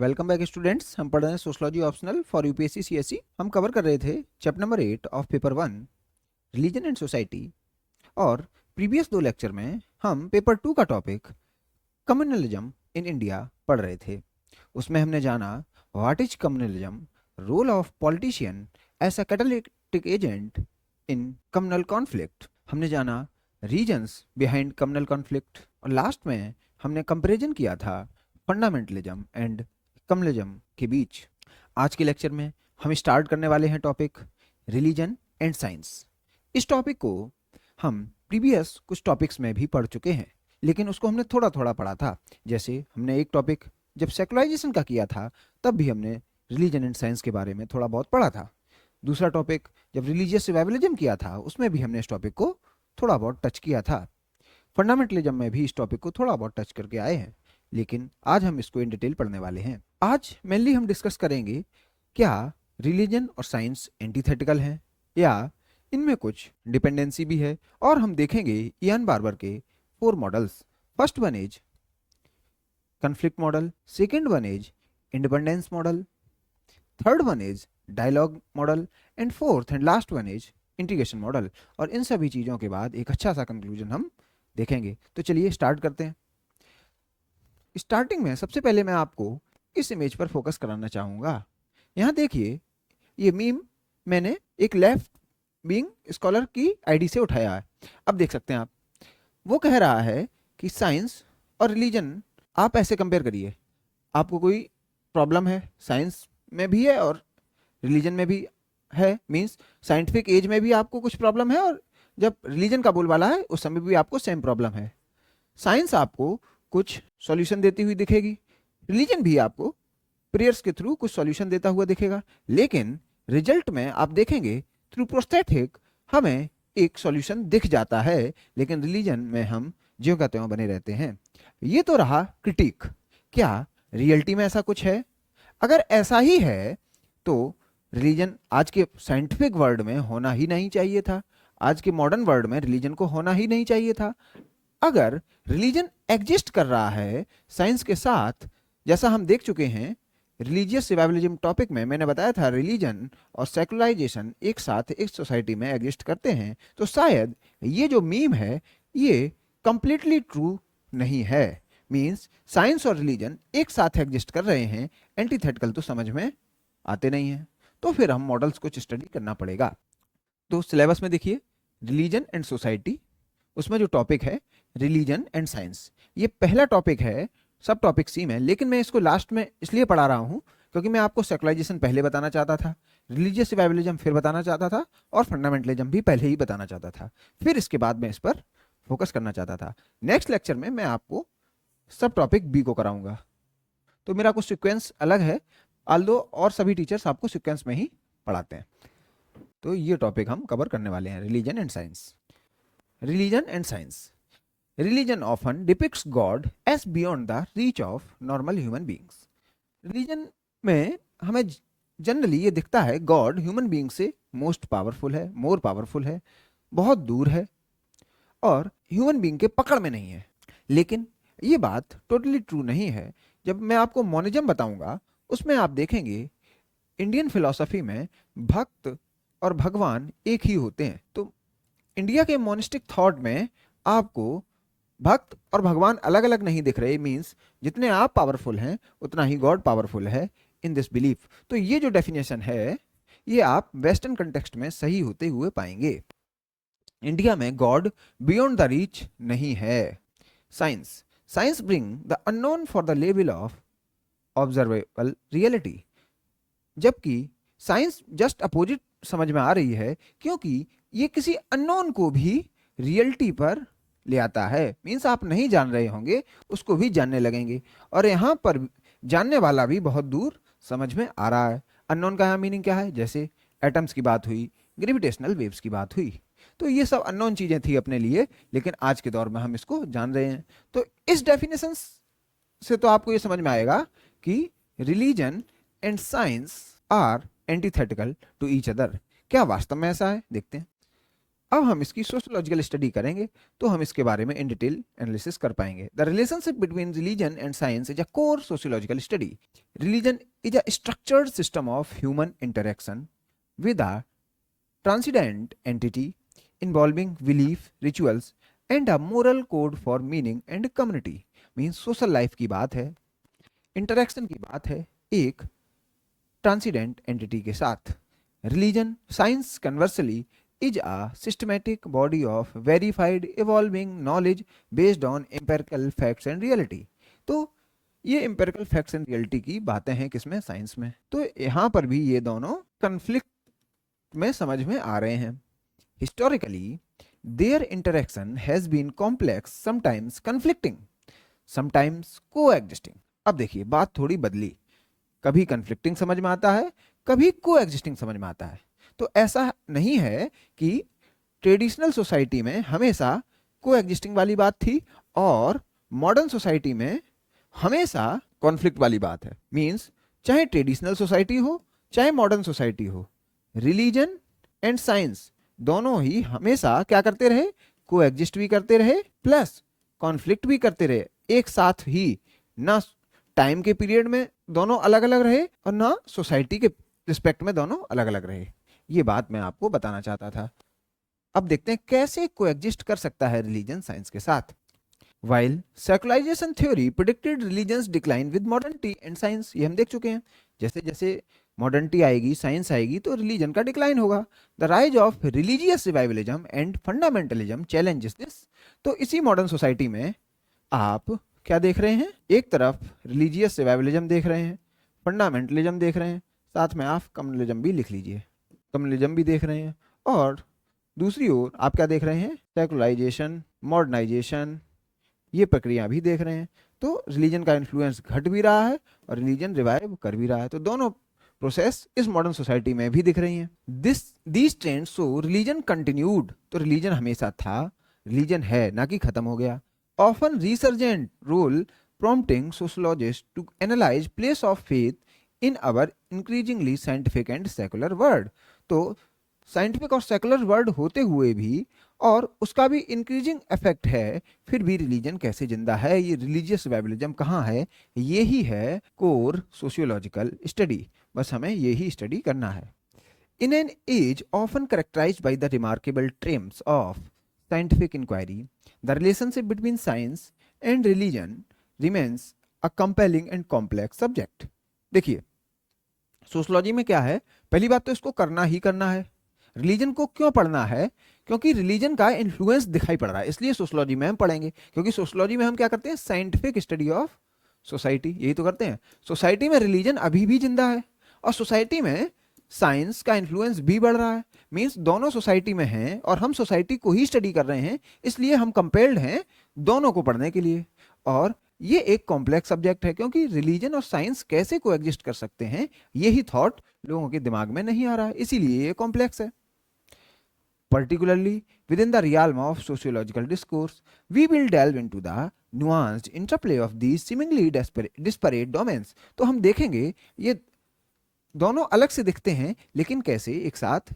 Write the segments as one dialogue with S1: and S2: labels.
S1: Welcome back students. हम पढ़ रहे हैं sociology optional for UPSC CSC. हम कवर कर रहे थे chapter number 8 of paper 1 religion and society, और प्रीवियस 2 लेक्चर में हम पेपर 2 का टॉपिक कम्युनलिज्म इन इंडिया पढ़ रहे थे। उसमें हमने जाना what is communalism, role of politician as a catalytic agent in communal conflict, हमने जाना रीजन्स बिहाइंड कम्युनल कॉन्फ्लिक्ट, और लास्ट में हमने कंपैरिजन किया था फंडामेंटलिज्म एंड कम्युनलिज्म के बीच। आज के लेक्चर में हम स्टार्ट करने वाले हैं टॉपिक रिलीजन एंड साइंस। इस टॉपिक को हम प्रीवियस कुछ टॉपिक्स में भी पढ़ चुके हैं, लेकिन उसको हमने थोड़ा थोड़ा पढ़ा था। जैसे हमने एक टॉपिक जब सेकुलराइजेशन का किया था तब भी हमने रिलीजन एंड साइंस के बारे में थोड़ा बहुत पढ़ा था। दूसरा टॉपिक जब रिलीजियस रिवाइवलिज्म किया था उसमें भी हमने इस टॉपिक को थोड़ा बहुत टच किया था। फंडामेंटलिज्म में भी इस टॉपिक को थोड़ा बहुत टच करके आए हैं, लेकिन आज हम इसको इन डिटेल पढ़ने वाले हैं। आज मेनली हम डिस्कस करेंगे क्या रिलीजन और साइंस एंटीथेटिकल हैं या इनमें कुछ डिपेंडेंसी भी है, और हम देखेंगे इयान बार्बर के 4 models. First one is conflict model, second one is independence model, third one is dialogue model, and fourth and last one is integration model. और इन सभी चीज़ों के बाद एक अच्छा सा कंक्लूजन हम देखेंगे। तो चलिए स्टार्ट करते हैं। स्टार्टिंग में सबसे पहले मैं आपको इस इमेज पर फोकस कराना चाहूँगा। यहाँ देखिए, ये मीम मैंने एक लेफ्ट विंग स्कॉलर की आईडी से उठाया है। अब देख सकते हैं आप, वो कह रहा है कि साइंस और रिलीजन आप ऐसे कंपेयर करिए, आपको कोई प्रॉब्लम है साइंस में भी है और रिलीजन में भी है, मीन्स साइंटिफिक एज में भी आपको कुछ प्रॉब्लम है और जब रिलीजन का बोलबाला है उस समय भी आपको सेम प्रॉब्लम है। साइंस आपको कुछ सॉल्यूशन देती हुई दिखेगी, रिलीजन भी आपको प्रेयर्स के थ्रू कुछ सॉल्यूशन देता हुआ दिखेगा, लेकिन रिजल्ट में आप देखेंगे थ्रू प्रोस्थेटिक हमें एक सॉल्यूशन दिख जाता है, लेकिन रिलीजन में हम ज्यों का त्यों बने रहते हैं। ये तो रहा क्रिटिक। क्या रियलिटी में ऐसा कुछ है? अगर ऐसा ही है तो रिलीजन आज के साइंटिफिक वर्ल्ड में होना ही नहीं चाहिए था, आज के मॉडर्न वर्ल्ड में रिलीजन को होना ही नहीं चाहिए था। अगर रिलीजन एग्जिस्ट कर रहा है साइंस के साथ, जैसा हम देख चुके हैं रिलीजियस रिवाइवलिज्म टॉपिक में मैंने बताया था रिलीजन और सेकुलराइजेशन एक साथ एक सोसाइटी में एग्जिस्ट करते हैं, तो शायद ये जो मीम है ये कंप्लीटली ट्रू नहीं है। मींस साइंस और रिलीजन एक साथ एग्जिस्ट कर रहे हैं, एंटीथेटिकल तो समझ में आते नहीं हैं, तो फिर हम मॉडल्स को स्टडी करना पड़ेगा। तो सिलेबस में देखिए रिलीजन एंड सोसाइटी, उसमें जो टॉपिक है रिलीजन एंड साइंस, ये पहला टॉपिक है सब टॉपिक सी में, लेकिन मैं इसको लास्ट में इसलिए पढ़ा रहा हूँ क्योंकि मैं आपको सेकुलराइजेशन पहले बताना चाहता था, रिलीजियस रिवाइवलिज्म फिर बताना चाहता था, और फंडामेंटलिज्म भी पहले ही बताना चाहता था, फिर इसके बाद मैं इस पर फोकस करना चाहता था। नेक्स्ट लेक्चर में मैं आपको सब टॉपिक बी को कराऊंगा, तो मेरा कुछ सिक्वेंस अलग है, आल्दो और सभी टीचर्स आपको सिक्वेंस में ही पढ़ाते हैं। तो ये टॉपिक हम कवर करने वाले हैं, religion and science. Religion and science. Religion often depicts God as beyond the reach of normal human beings. Religion में हमें जनरली ये दिखता है गॉड ह्यूमन बीइंग से मोस्ट पावरफुल है, मोर पावरफुल है, बहुत दूर है और ह्यूमन बीइंग के पकड़ में नहीं है। लेकिन ये बात टोटली ट्रू नहीं है। जब मैं आपको मोनिज्म बताऊंगा उसमें आप देखेंगे इंडियन फिलॉसफी में भक्त और भगवान एक ही होते हैं। तो इंडिया के मोनिस्टिक थॉट में आपको भक्त और भगवान अलग अलग नहीं दिख रहे, मींस जितने आप पावरफुल हैं उतना ही गॉड पावरफुल है इन दिस बिलीफ। तो ये जो डेफिनेशन है ये आप वेस्टर्न कंटेक्स्ट में सही होते हुए पाएंगे। इंडिया में गॉड बियॉन्ड द रीच नहीं है। Science. Science bring the unknown for the level of observable reality, जबकि साइंस जस्ट अपोजिट समझ में आ रही है, क्योंकि ये किसी अननोन को भी रियलिटी पर ले आता है। मीन्स आप नहीं जान रहे होंगे उसको भी जानने लगेंगे, और यहाँ पर जानने वाला भी बहुत दूर समझ में आ रहा है। अननोन का यहाँ मीनिंग क्या है? जैसे एटम्स की बात हुई, ग्रेविटेशनल वेव्स की बात हुई, तो ये सब अननोन चीजें थी अपने लिए, लेकिन आज के दौर में हम इसको जान रहे हैं। तो इस डेफिनेशन से तो आपको ये समझ में आएगा कि religion and science are antithetical to each other. क्या वास्तव में ऐसा है? देखते हैं। अब हम इसकी सोशियोलॉजिकल स्टडी करेंगे तो हम इसके बारे में इन डिटेल एनालिसिस कर पाएंगे। The relationship between religion and science is a core sociological study. Religion is a structured system of human interaction with a transcendent entity involving belief, rituals and a moral code for meaning and community. Means social life की बात है, interaction की बात है एक transcendent entity के साथ। Religion science conversely is a systematic body of verified evolving knowledge based on empirical facts and reality। तो ये empirical facts and reality की बातें हैं किसमें, साइंस में। तो यहाँ पर भी ये दोनों कन्फ्लिक्ट में समझ में आ रहे हैं। Historically their interaction has been complex, sometimes conflicting, sometimes coexisting। अब देखिए बात थोड़ी बदली, कभी कन्फ्लिक्टिंग समझ में आता है, कभी कोएग्जिस्टिंग समझ में आता है। तो ऐसा नहीं है कि ट्रेडिशनल सोसाइटी में हमेशा कोएग्जिस्टिंग वाली बात थी और मॉडर्न सोसाइटी में हमेशा कॉन्फ्लिक्ट वाली बात है। मींस चाहे ट्रेडिशनल सोसाइटी हो चाहे मॉडर्न सोसाइटी हो, रिलीजन एंड साइंस दोनों ही हमेशा क्या करते रहे, कोएग्जिस्ट भी करते रहे प्लस कॉन्फ्लिक्ट भी करते रहे एक साथ ही। ना टाइम के पीरियड में दोनों अलग अलग रहे और ना सोसाइटी के रिस्पेक्ट में दोनों अलग अलग रहे। ये बात मैं आपको बताना चाहता था। अब देखते हैं कैसे कोएग्जिस्ट कर सकता है रिलीजन साइंस के साथ। While secularization theory predicted religions decline with modernity and science, ये हम देख चुके हैं। जैसे जैसे मॉडर्निटी आएगी, साइंस आएगी तो रिलीजन का डिक्लाइन होगा। The rise of religious revivalism and fundamentalism challenges this. तो इसी मॉडर्न सोसाइटी में आप क्या देख रहे हैं, एक तरफ रिलीजियस रिवाइवलिज्म देख रहे हैं, फंडामेंटलिज्म देख रहे हैं, साथ में आप कम्युनलिज्म भी लिख लीजिए, कम्युनलिज्म भी देख रहे हैं, और दूसरी ओर आप क्या देख रहे हैं, सेकुलराइजेशन, मॉडर्नाइजेशन, ये प्रक्रिया भी देख रहे हैं। तो रिलीजन का इन्फ्लुएंस घट भी रहा है और रिलीजन रिवाइव कर भी रहा है। तो दोनों प्रोसेस इस मॉडर्न सोसाइटी में भी दिख रही हैं। These trends so religion continued, तो रिलीजन हमेशा था, रिलीजन है, ना कि खत्म हो गया। Often resurgent role prompting sociologists to analyze place of faith in our increasingly scientific and secular world। तो साइंटिफिक और सेकुलर वर्ल्ड होते हुए भी और उसका भी इंक्रीजिंग इफेक्ट है, फिर भी रिलीजन कैसे जिंदा है, ये रिलीजियस रिवाइवलिज्म कहाँ है, ये ही है कोर सोशियोलॉजिकल स्टडी। बस हमें ये ही स्टडी करना है। In an age often characterized by the remarkable trends of scientific inquiry, the relationship between science and religion remains a compelling and complex subject. देखिए सोशियोलॉजी में क्या है, पहली बात तो इसको करना ही करना है। रिलीजन को क्यों पढ़ना है, क्योंकि रिलीजन का इन्फ्लुएंस दिखाई पड़ रहा है, इसलिए सोशियोलॉजी में हम पढ़ेंगे। क्योंकि सोशियोलॉजी में हम क्या करते हैं, साइंटिफिक स्टडी ऑफ सोसाइटी, यही तो करते हैं। सोसाइटी में रिलीजन अभी भी जिंदा है और सोसाइटी में साइंस का इन्फ्लुएंस भी बढ़ रहा है। मींस दोनों सोसाइटी में हैं और हम सोसाइटी को ही स्टडी कर रहे हैं, इसलिए हम कंपेल्ड हैं दोनों को पढ़ने के लिए। और ये एक कॉम्प्लेक्स सब्जेक्ट है, क्योंकि रिलीजन और साइंस कैसे कोएग्जिस्ट कर सकते हैं, यही थॉट लोगों के दिमाग में नहीं आ रहा है, इसीलिए ये कॉम्प्लेक्स है। Particularly within the realm of sociological discourse, we will delve into the nuanced interplay of these seemingly disparate domains। तो हम देखेंगे ये दोनों अलग से दिखते हैं लेकिन कैसे एक साथ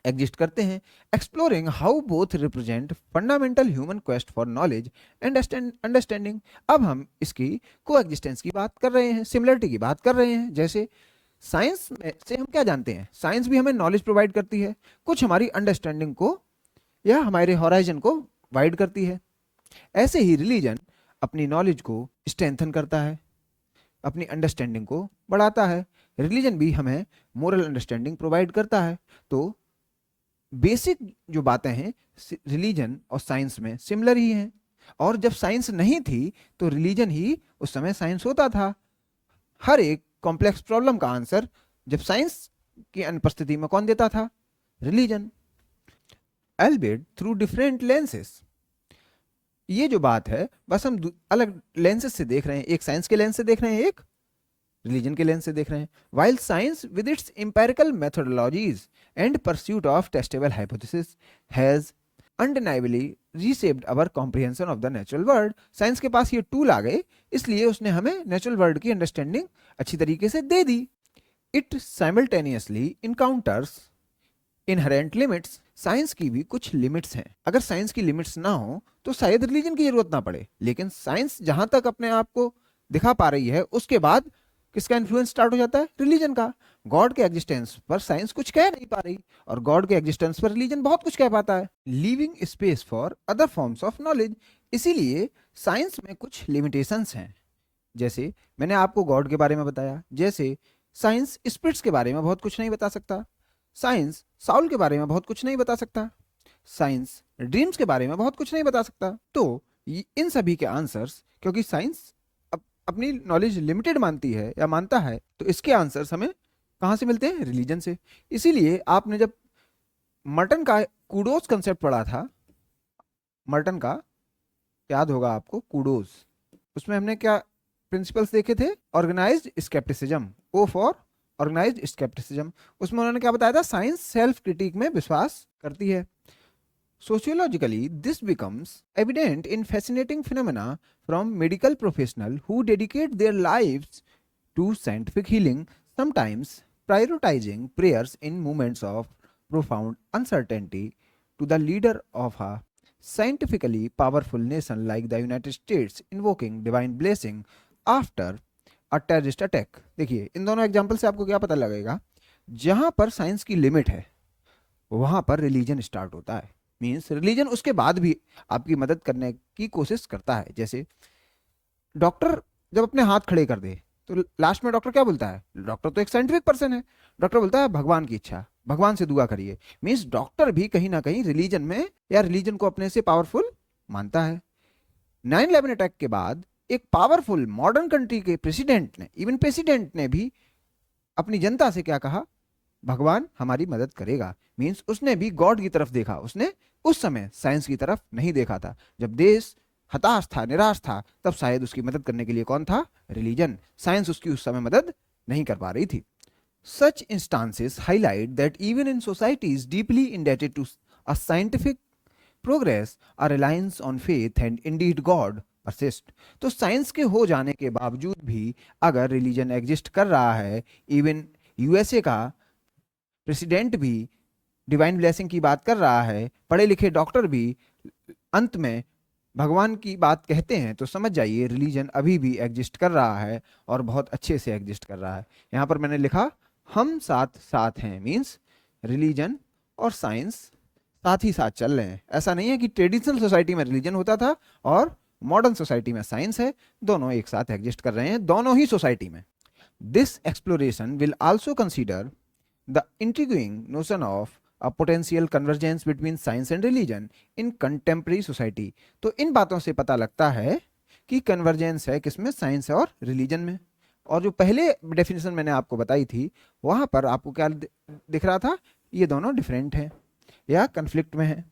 S1: एग्जिस्ट करते हैं। Exploring how both represent fundamental human quest for knowledge and understanding. अब हम इसकी कोएग्जिस्टेंस की बात कर रहे हैं, सिमिलरिटी की बात कर रहे हैं। जैसे साइंस में से हम क्या जानते हैं, साइंस भी हमें नॉलेज प्रोवाइड करती है, कुछ हमारी अंडरस्टैंडिंग को या हमारे हॉराइजन को वाइड करती है। ऐसे ही रिलीजन अपनी नॉलेज को स्ट्रेंथन करता है, अपनी अंडरस्टैंडिंग को बढ़ाता है। रिलीजन भी हमें मोरल अंडरस्टैंडिंग प्रोवाइड करता है। तो बेसिक जो बातें हैं रिलीजन और साइंस में सिमिलर ही हैं। और जब साइंस नहीं थी तो रिलीजन ही उस समय साइंस होता था। हर एक कॉम्प्लेक्स प्रॉब्लम का आंसर जब साइंस की अनुपस्थिति में कौन देता था, religion, Elbit through different lenses. ये जो बात है बस हम अलग लेंसेस से देख रहे हैं, एक साइंस के लेंस से देख रहे हैं, एक रिलीजन के लेंस से देख रहे हैं। While science with its empirical methodologies and pursuit of testable hypothesis has undeniably reshaped our comprehension of the natural world. Science के पास ये टूल आ गए, इसलिए उसने हमें नेचुरल वर्ल्ड की अंडरस्टैंडिंग अच्छी तरीके से दे दी। It simultaneously encounters inherent limits science की भी कुछ लिमिट्स हैं। अगर साइंस की लिमिट्स ना हो तो शायद रिलीजन की जरूरत ना पड़े, लेकिन साइंस जहां तक अपने आप को दिखा पा रही है उसके बाद किसका इन्फ्लुएंस स्टार्ट हो जाता है? रिलीजन का। गॉड के एग्जिस्टेंस पर साइंस कुछ कह नहीं पा रही और गॉड के एग्जिस्टेंस पर रिलीजन बहुत कुछ कह पाता है, leaving space for other forms of knowledge. इसीलिए साइंस में कुछ लिमिटेशंस हैं। जैसे मैंने आपको गॉड के बारे में बताया, जैसे साइंस स्पिरिट्स के बारे में बहुत कुछ नहीं बता सकता, साइंस साउल के बारे में बहुत कुछ नहीं बता सकता, साइंस ड्रीम्स के बारे में बहुत कुछ नहीं बता सकता। तो इन सभी के आंसर्स, क्योंकि साइंस अपनी नॉलेज लिमिटेड मानती है या मानता है, तो इसके आंसर्स हमें कहाँ से मिलते हैं? रिलीजन से। इसीलिए आपने जब मर्टन का कूडोज कंसेप्ट पढ़ा था, मर्टन का याद होगा आपको, कूडोज, उसमें हमने क्या प्रिंसिपल्स देखे थे? Organised scepticism, O for organised scepticism. उसमें उन्होंने क्या बताया था? साइंस सेल्फ क्रिटिक में विश्वास करती है। Sociologically, this becomes evident in fascinating phenomena from medical professionals who dedicate their lives to scientific healing, sometimes prioritizing prayers in moments of profound uncertainty. To the leader of a scientifically powerful nation like the United States invoking divine blessing after a terrorist attack. देखिए, इन दोनों example से आपको क्या पता लगेगा? जहां पर science की लिमिट है वहां पर रिलीजन स्टार्ट होता है। मीन्स रिलीजन उसके बाद भी आपकी मदद करने की कोशिश करता है। जैसे डॉक्टर जब अपने हाथ खड़े कर दे तो लास्ट में डॉक्टर क्या बोलता है? डॉक्टर तो एक साइंटिफिक पर्सन है, डॉक्टर बोलता है भगवान की इच्छा, भगवान से दुआ करिए। मीन्स डॉक्टर भी कहीं ना कहीं रिलीजन में या रिलीजन को अपने से पावरफुल मानता है। 9/11 अटैक के बाद एक पावरफुल मॉडर्न कंट्री के प्रेसिडेंट ने, इवन प्रेसिडेंट ने भी अपनी जनता से क्या कहा? भगवान हमारी मदद करेगा। मीन्स उसने भी गॉड की तरफ देखा, उसने उस समय साइंस की तरफ नहीं देखा था। जब देश हताश था, निराश था, तब शायद उसकी मदद करने के लिए कौन था? रिलीजन। साइंस उसकी उस समय मदद नहीं कर पा रही थी। Such instances highlight that even in societies deeply indebted to a scientific progress, a reliance on faith and indeed God persist. तो साइंस के हो जाने के बावजूद भी अगर रिलीजन एग्जिस्ट कर रहा है, इवन यूएसए का प्रेसिडेंट भी डिवाइन ब्लेसिंग की बात कर रहा है, पढ़े लिखे डॉक्टर भी अंत में भगवान की बात कहते हैं, तो समझ जाइए रिलीजन अभी भी एग्जिस्ट कर रहा है और बहुत अच्छे से एग्जिस्ट कर रहा है। यहाँ पर मैंने लिखा हम साथ साथ हैं, मीन्स रिलीजन और साइंस साथ ही साथ चल रहे हैं। ऐसा नहीं है कि ट्रेडिशनल सोसाइटी में रिलीजन होता था और मॉडर्न सोसाइटी में साइंस है, दोनों एक साथ एग्जिस्ट कर रहे हैं, दोनों ही सोसाइटी में। This exploration will also consider the intriguing notion of a potential convergence between science and religion in contemporary society. तो इन बातों से पता लगता है कि कन्वर्जेंस है किसमें? साइंस और रिलीजन में। और जो पहले डेफिनेशन मैंने आपको बताई थी वहां पर आपको क्या दिख रहा था? ये दोनों डिफरेंट हैं या कन्फ्लिक्ट में हैं।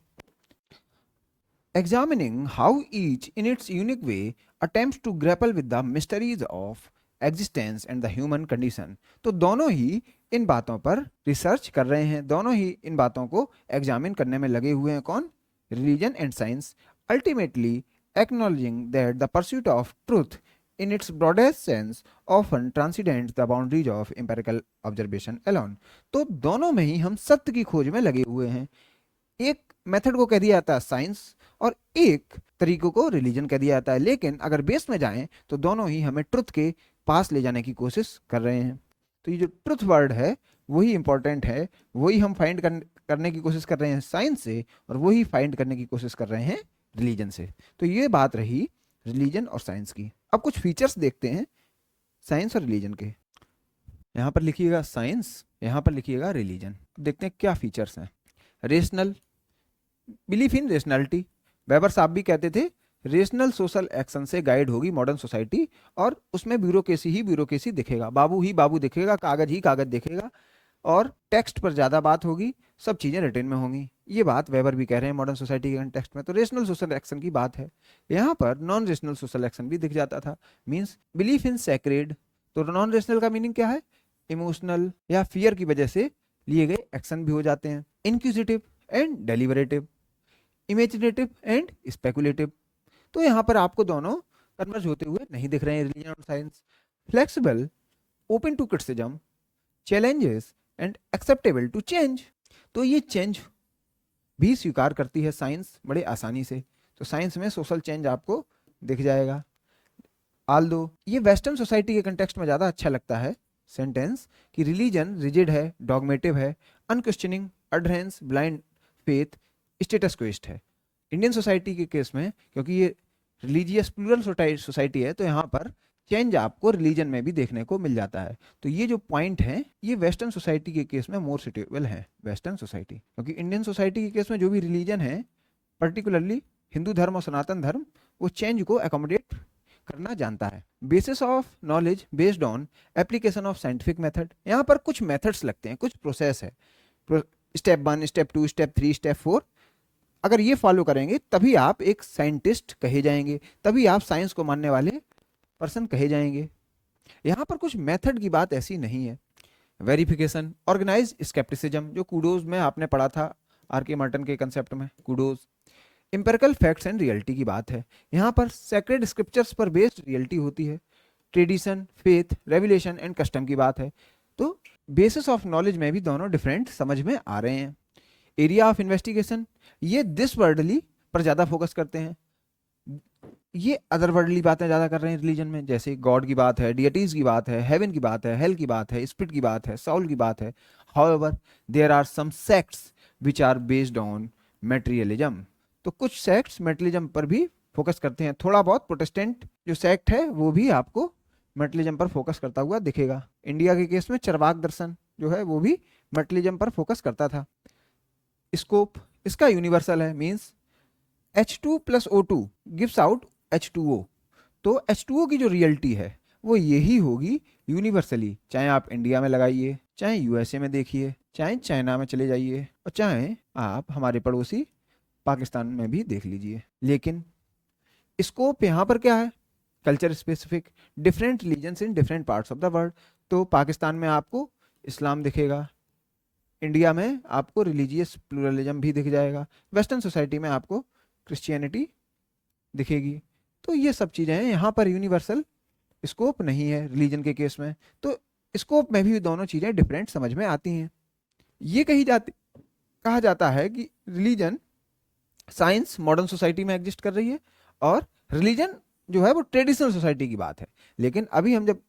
S1: Examining how each in its unique way attempts to grapple with the mysteries of existence and the human condition. तो दोनों ही इन बातों पर रिसर्च कर रहे हैं, दोनों ही इन बातों को एग्जामिन करने में लगे हुए हैं। कौन? Religion and science. Ultimately acknowledging that the pursuit of truth in its broadest sense often transcends the boundaries of empirical observation alone। तो दोनों में ही हम सत्य की खोज में लगे हुए हैं। एक मेथड को कह दिया जाता है साइंस और एक तरीकों को रिलीजन कह दिया जाता है, लेकिन अगर बेस में जाएं तो दोनों ही हमें ट्रुथ के पास ले जाने की कोशिश कर रहे हैं। तो ये जो ट्रुथ वर्ड है वही इंपॉर्टेंट है, वही हम फाइंड करने की कोशिश कर रहे हैं साइंस से और वही फाइंड करने की कोशिश कर रहे हैं रिलीजन से। तो ये बात रही रिलीजन और साइंस की। अब कुछ फीचर्स देखते हैं साइंस और रिलीजन के। यहाँ पर लिखिएगा साइंस, यहाँ पर लिखिएगा रिलीजन। देखते हैं क्या फीचर्स हैं। Rational, belief in rationality. Weber साहब भी कहते थे रेशनल सोशल एक्शन से गाइड होगी मॉडर्न सोसाइटी और उसमें ब्यूरोक्रेसी ही ब्यूरोक्रेसी दिखेगा, बाबू ही बाबू दिखेगा, कागज ही कागज दिखेगा और टेक्स्ट पर ज़्यादा बात होगी, सब चीज़ें रिटन में होंगी। ये बात वेबर भी कह रहे हैं मॉडर्न सोसाइटी के कंटेक्स्ट में। तो रेशनल सोशल एक्शन की बात है। यहाँ पर नॉन रेशनल सोशल एक्शन भी दिख जाता था, मीन्स बिलीफ इन सैक्रेड। तो नॉन रेशनल का मीनिंग क्या है? इमोशनल या फियर की वजह से लिए गए एक्शन भी हो जाते हैं। Inquisitive and deliberative, imaginative and speculative. तो यहाँ पर आपको दोनों कन्वर्ज होते हुए नहीं दिख रहे हैं रिलीजन और science. Flexible, open to criticism, challenges and acceptable to change. तो ये चेंज भी स्वीकार करती है साइंस बड़े आसानी से। तो साइंस में सोशल चेंज आपको दिख जाएगा। आल्दो, ये वेस्टर्न सोसाइटी के कंटेक्स्ट में ज़्यादा अच्छा लगता है सेंटेंस कि रिलीजन रिजिड है, डॉगमेटिव है, unquestioning, अडहेरेंस, blind faith, status quest है। इंडियन सोसाइटी के केस में क्योंकि ये रिलीजियस प्लूरल सोसाइटी है तो यहाँ पर चेंज आपको रिलीजन में भी देखने को मिल जाता है। तो ये जो पॉइंट है ये वेस्टर्न सोसाइटी के केस में मोर सुटेबल है, वेस्टर्न सोसाइटी, क्योंकि इंडियन सोसाइटी के केस में जो भी रिलीजन है, पर्टिकुलरली हिंदू धर्म और सनातन धर्म, वो चेंज को एकोमोडेट करना जानता है। Basis of knowledge based on application of scientific method, यहाँ पर कुछ मेथड्स लगते हैं, कुछ प्रोसेस है, स्टेप 1, स्टेप 2, स्टेप 3, स्टेप 4, अगर ये फॉलो करेंगे तभी आप एक साइंटिस्ट कहे जाएंगे, तभी आप साइंस को मानने वाले पर्सन कहे जाएंगे। यहाँ पर कुछ मेथड की बात ऐसी नहीं है। वेरिफिकेशन, ऑर्गेनाइज स्केप्टिसिज्म, जो कूडोज में आपने पढ़ा था आर.के. मार्टन के कंसेप्ट में, kudos. Empirical facts and reality की बात है, यहाँ पर सेक्रेड स्क्रिप्चर्स पर बेस्ड रियलिटी होती है। Tradition, faith, revelation and custom की बात है। तो बेसिस ऑफ नॉलेज में भी दोनों डिफरेंट समझ में आ रहे हैं। एरिया ऑफ इन्वेस्टिगेशन, ये दिस वर्डली पर ज़्यादा फोकस करते हैं, ये अदर वर्डली बातें ज़्यादा कर रहे हैं रिलीजन में, जैसे गॉड की बात है, डियटीज की बात है, हेवन की बात है, हेल की बात है, स्पिरिट की बात है, साउल की बात है। However there are some sects which are based on materialism, तो कुछ सेक्ट्स मेटेरियलिज्म पर भी फोकस करते हैं। थोड़ा बहुत प्रोटेस्टेंट जो सेक्ट है वो भी आपको मेटेरियलिज्म पर फोकस करता हुआ दिखेगा। इंडिया के केस में चरवाक दर्शन जो है वो भी मेटेरियलिज्म पर फोकस करता था। स्कोप, इसका यूनिवर्सल है, means H2 + O2 gives out H2O, तो H2O की जो रियलिटी है वो यही होगी यूनिवर्सली, चाहे आप इंडिया में लगाइए, चाहे यूएसए में देखिए, चाहे चाइना में चले जाइए, और चाहे आप हमारे पड़ोसी पाकिस्तान में भी देख लीजिए। लेकिन स्कोप यहाँ पर क्या है? Culture specific, different religions in different parts of the world. तो पाकिस्तान में आपको इस्लाम दिखेगा, इंडिया में आपको रिलीजियस प्लूरलिज्म भी दिख जाएगा, वेस्टर्न सोसाइटी में आपको क्रिश्चियनिटी दिखेगी। तो ये सब चीज़ें हैं, यहाँ पर यूनिवर्सल स्कोप नहीं है रिलीजन के केस में, तो स्कोप में भी दोनों चीज़ें डिफरेंट समझ में आती हैं। ये कहा जाता है कि रिलीजन, साइंस मॉडर्न सोसाइटी में एग्जिस्ट कर रही है और रिलीजन जो है वो ट्रेडिशनल सोसाइटी की बात है। लेकिन अभी हम जब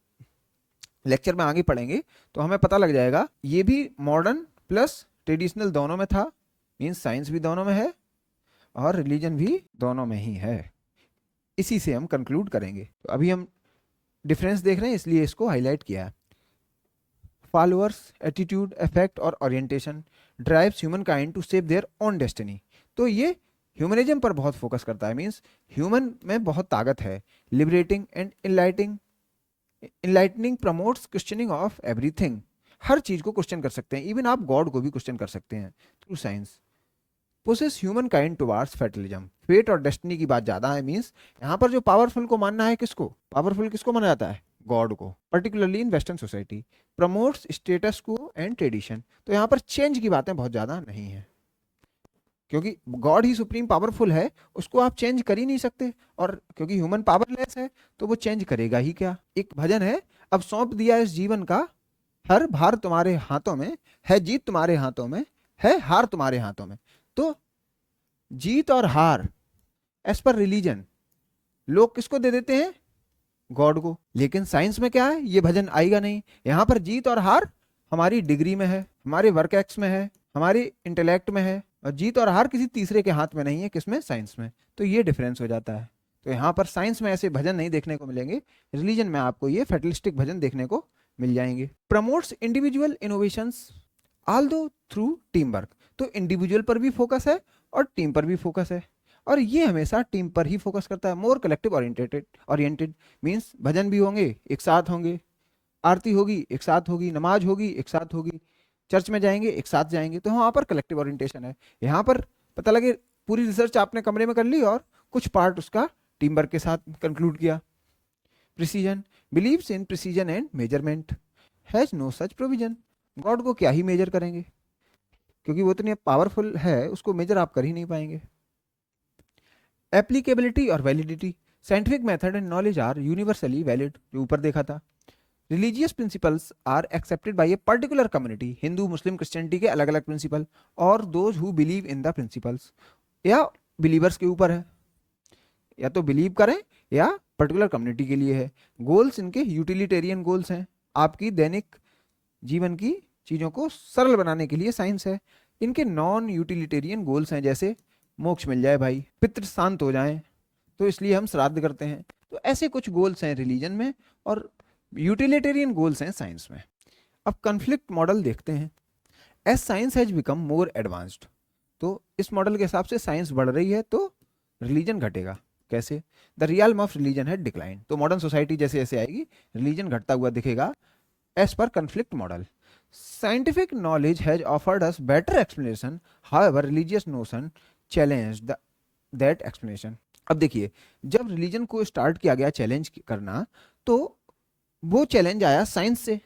S1: लेक्चर में आगे पढ़ेंगे तो हमें पता लग जाएगा ये भी मॉडर्न प्लस ट्रेडिशनल दोनों में था, मीन्स साइंस भी दोनों में है और रिलीजन भी दोनों में ही है। इसी से हम कंक्लूड करेंगे। तो अभी हम डिफरेंस देख रहे हैं इसलिए इसको हाईलाइट किया है। फॉलोअर्स, एटीट्यूड, इफेक्ट और orientation drives human kind to save their own destiny. तो ये ह्यूमनिज्म पर बहुत फोकस करता है, मीन्स ह्यूमन में बहुत ताकत है। Liberating and enlightening promotes questioning of everything, हर चीज को क्वेश्चन कर सकते हैं, इवन आप गॉड को भी क्वेश्चन कर सकते हैं through science. Pushes human kind towards fatalism, fate और डेस्टिनी की बात ज्यादा है, मीन्स यहाँ पर जो पावरफुल को मानना है, किसको पावरफुल किसको माना जाता है? गॉड को, particularly in western society. Promotes status को एंड ट्रेडिशन, तो यहाँ पर चेंज की बातें बहुत ज्यादा नहीं है, क्योंकि गॉड ही सुप्रीम पावरफुल है, उसको आप चेंज कर ही नहीं सकते, और क्योंकि ह्यूमन पावरलेस है तो वो चेंज करेगा ही क्या। एक भजन है, अब सौंप दिया इस जीवन का हर भार तुम्हारे हाथों में, है जीत तुम्हारे हाथों में, है हार तुम्हारे हाथों में। तो जीत और हार एज पर रिलीजन लोग किसको दे देते हैं? गॉड को। लेकिन साइंस में क्या है, ये भजन आएगा नहीं। यहाँ पर जीत और हार हमारी डिग्री में है, हमारे वर्क एक्स में है, हमारे इंटेलेक्ट में है, और जीत और हार किसी तीसरे के हाथ में नहीं है, किसमें? साइंस में। तो ये डिफरेंस हो जाता है। तो यहाँ पर साइंस में ऐसे भजन नहीं देखने को मिलेंगे, रिलीजन में आपको ये फैटलिस्टिक भजन देखने को मिल जाएंगे। Promotes individual innovations although through team work, तो इंडिविजुअल पर भी फोकस है और टीम पर भी फोकस है, और ये हमेशा टीम पर ही फोकस करता है। मोर कलेक्टिव ओरिएंटेड मीन्स भजन भी होंगे एक साथ होंगे, आरती होगी एक साथ होगी, नमाज होगी एक साथ होगी, चर्च में जाएंगे एक साथ जाएंगे, तो वहाँ पर कलेक्टिव ओरिएंटेशन है। यहाँ पर पता लगे पूरी रिसर्च आपने कमरे में कर ली और कुछ पार्ट उसका टीम वर्क के साथ कंक्लूड किया। Precision, believes in precision and measurement, has no such provision, God को क्या ही मेजर करेंगे, क्योंकि वो इतनी पावरफुल है, उसको मेजर आप कर ही नहीं पाएंगे। एप्लीकेबिलिटी और validity, scientific method and knowledge are universally valid, जो ऊपर देखा था। Religious principles are accepted by a particular community, Hindu Muslim Christianity के अलग अलग प्रिंसिपल, और those who believe in the principles, या बिलीवर्स के ऊपर है, या तो बिलीव करें या पर्टिकुलर कम्युनिटी के लिए है। गोल्स इनके यूटिलिटेरियन गोल्स हैं, आपकी दैनिक जीवन की चीज़ों को सरल बनाने के लिए साइंस है। इनके नॉन यूटिलिटेरियन गोल्स हैं, जैसे मोक्ष मिल जाए भाई, पितृ शांत हो जाएं, तो इसलिए हम श्राद्ध करते हैं। तो ऐसे कुछ गोल्स हैं रिलीजन में, और यूटिलिटेरियन गोल्स हैं साइंस में। अब कन्फ्लिक्ट मॉडल देखते हैं। As science has become more advanced, तो इस मॉडल के हिसाब से साइंस बढ़ रही है तो रिलीजन घटेगा। कैसे? The realm of religion had decline, तो मॉडर्न सोसाइटी जैसे जैसे आएगी रिलीजन घटता हुआ दिखेगा as per conflict model. Scientific knowledge has offered us better explanation, however religious notion challenge that explanation. अब देखिए, जब रिलीजन को स्टार्ट किया गया चैलेंज करना, तो वो चैलेंज आया साइंस से,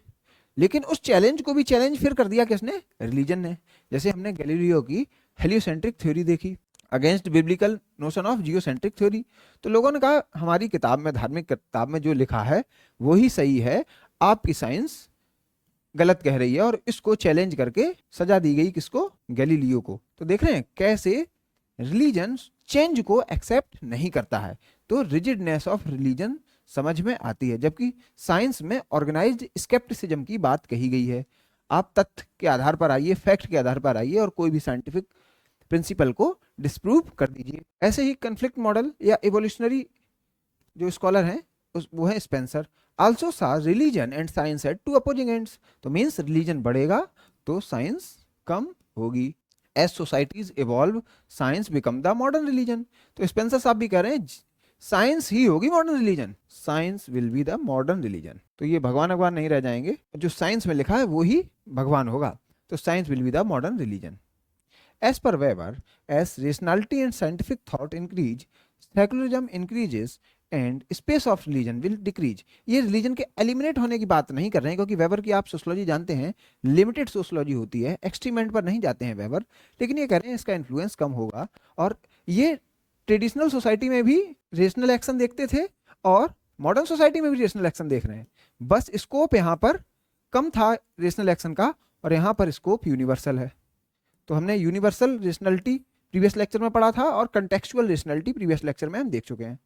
S1: लेकिन उस चैलेंज को भी चैलेंज फिर कर दिया किसने? रिलीजन ने। जैसे हमने गैलीलियो की हेलियोसेंट्रिक थ्योरी देखी against biblical notion of geocentric theory, तो लोगों ने कहा हमारी किताब में, धार्मिक किताब में जो लिखा है वही सही है, आपकी साइंस गलत कह रही है, और इसको चैलेंज करके सजा दी गई किसको? गैलीलियो को। तो देख रहे हैं कैसे रिलीजन चेंज को एक्सेप्ट नहीं करता है, तो रिजिडनेस ऑफ रिलीजन समझ में आती है, जबकि साइंस में ऑर्गेनाइज्ड स्केप्टिसिज्म की बात कही गई है। आप तथ्य के आधार पर आइए, फैक्ट के आधार पर आइए, और कोई भी साइंटिफिक प्रिंसिपल को डिस्प्रूव कर दीजिए। ऐसे ही कन्फ्लिक्ट मॉडल या इवोल्यूशनरी जो स्कॉलर हैं वो है Spencer, also saw religion and science at two opposing ends, तो मीन्स रिलीजन बढ़ेगा तो साइंस कम होगी। As societies evolve science become the modern religion, तो स्पेंसर साहब भी कह रहे हैं साइंस ही होगी modern religion, science will be the modern religion. तो ये भगवान नहीं रह जाएंगे, जो साइंस में लिखा है वो ही भगवान होगा, तो science will be the modern religion. As per Weber, as rationality and scientific thought increase, secularism increases and space of religion will decrease। ये रिलीजन के एलिमिनेट होने की बात नहीं कर रहे हैं, क्योंकि वेबर की आप सोशोलॉजी जानते हैं, लिमिटेड सोशोलॉजी होती है, एक्सट्रीम एंड पर नहीं जाते हैं वेबर, लेकिन ये कह रहे हैं इसका इन्फ्लुएंस कम होगा। और ये ट्रेडिशनल सोसाइटी में भी रेशनल एक्शन देखते थे और मॉडर्न सोसाइटी में भी रेशनल एक्शन देख रहे हैं, बस स्कोप यहाँ पर कम था रेशनल एक्शन का, और यहाँ पर स्कोप यूनिवर्सल है। तो हमने यूनिवर्सल रेशनलिटी प्रीवियस लेक्चर में पढ़ा था, और कंटेक्चुअल रेशनलिटी प्रीवियस लेक्चर में हम देख चुके हैं।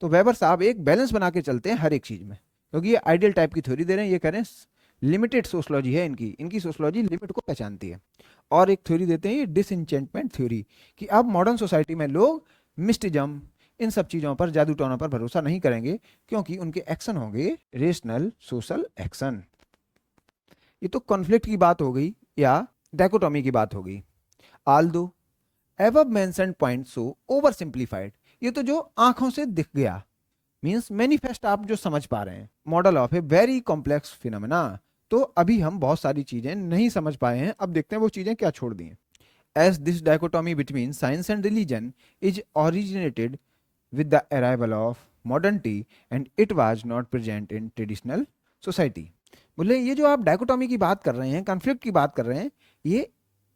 S1: तो वेबर साहब एक बैलेंस बना के चलते हैं हर एक चीज में, क्योंकि ये आइडियल टाइप की थ्योरी दे रहे हैं, ये कह रहे हैं लिमिटेड सोशोलॉजी है इनकी सोशोलॉजी लिमिट को पहचानती है। और एक थ्योरी देते हैं ये डिसइंचेंटमेंट थ्योरी, कि अब मॉडर्न सोसाइटी में लोग मिस्टिज्म, इन सब चीजों पर, जादू टोना पर भरोसा नहीं करेंगे, क्योंकि उनके एक्शन होंगे रेशनल सोशल एक्शन। ये तो कॉन्फ्लिक्ट की बात हो गई या डायकोटॉमी की बात होगी। Aldous above mentioned point so over simplified, ये तो जो आंखों से दिख गया, मींस मैनिफेस्ट, आप जो समझ पा रहे हैं, model of a very complex phenomena. तो अभी हम बहुत सारी चीजें नहीं समझ पाए हैं, अब देखते हैं वो चीजें क्या छोड़ दी हैं। As this dichotomy between science and religion is originated with the arrival of modernity and it was not present in traditional society. बोले ये जो आप डायकोटॉमी की बात कर रहे हैं, कॉन्फ्लिक्ट की बात कर रहे हैं, ये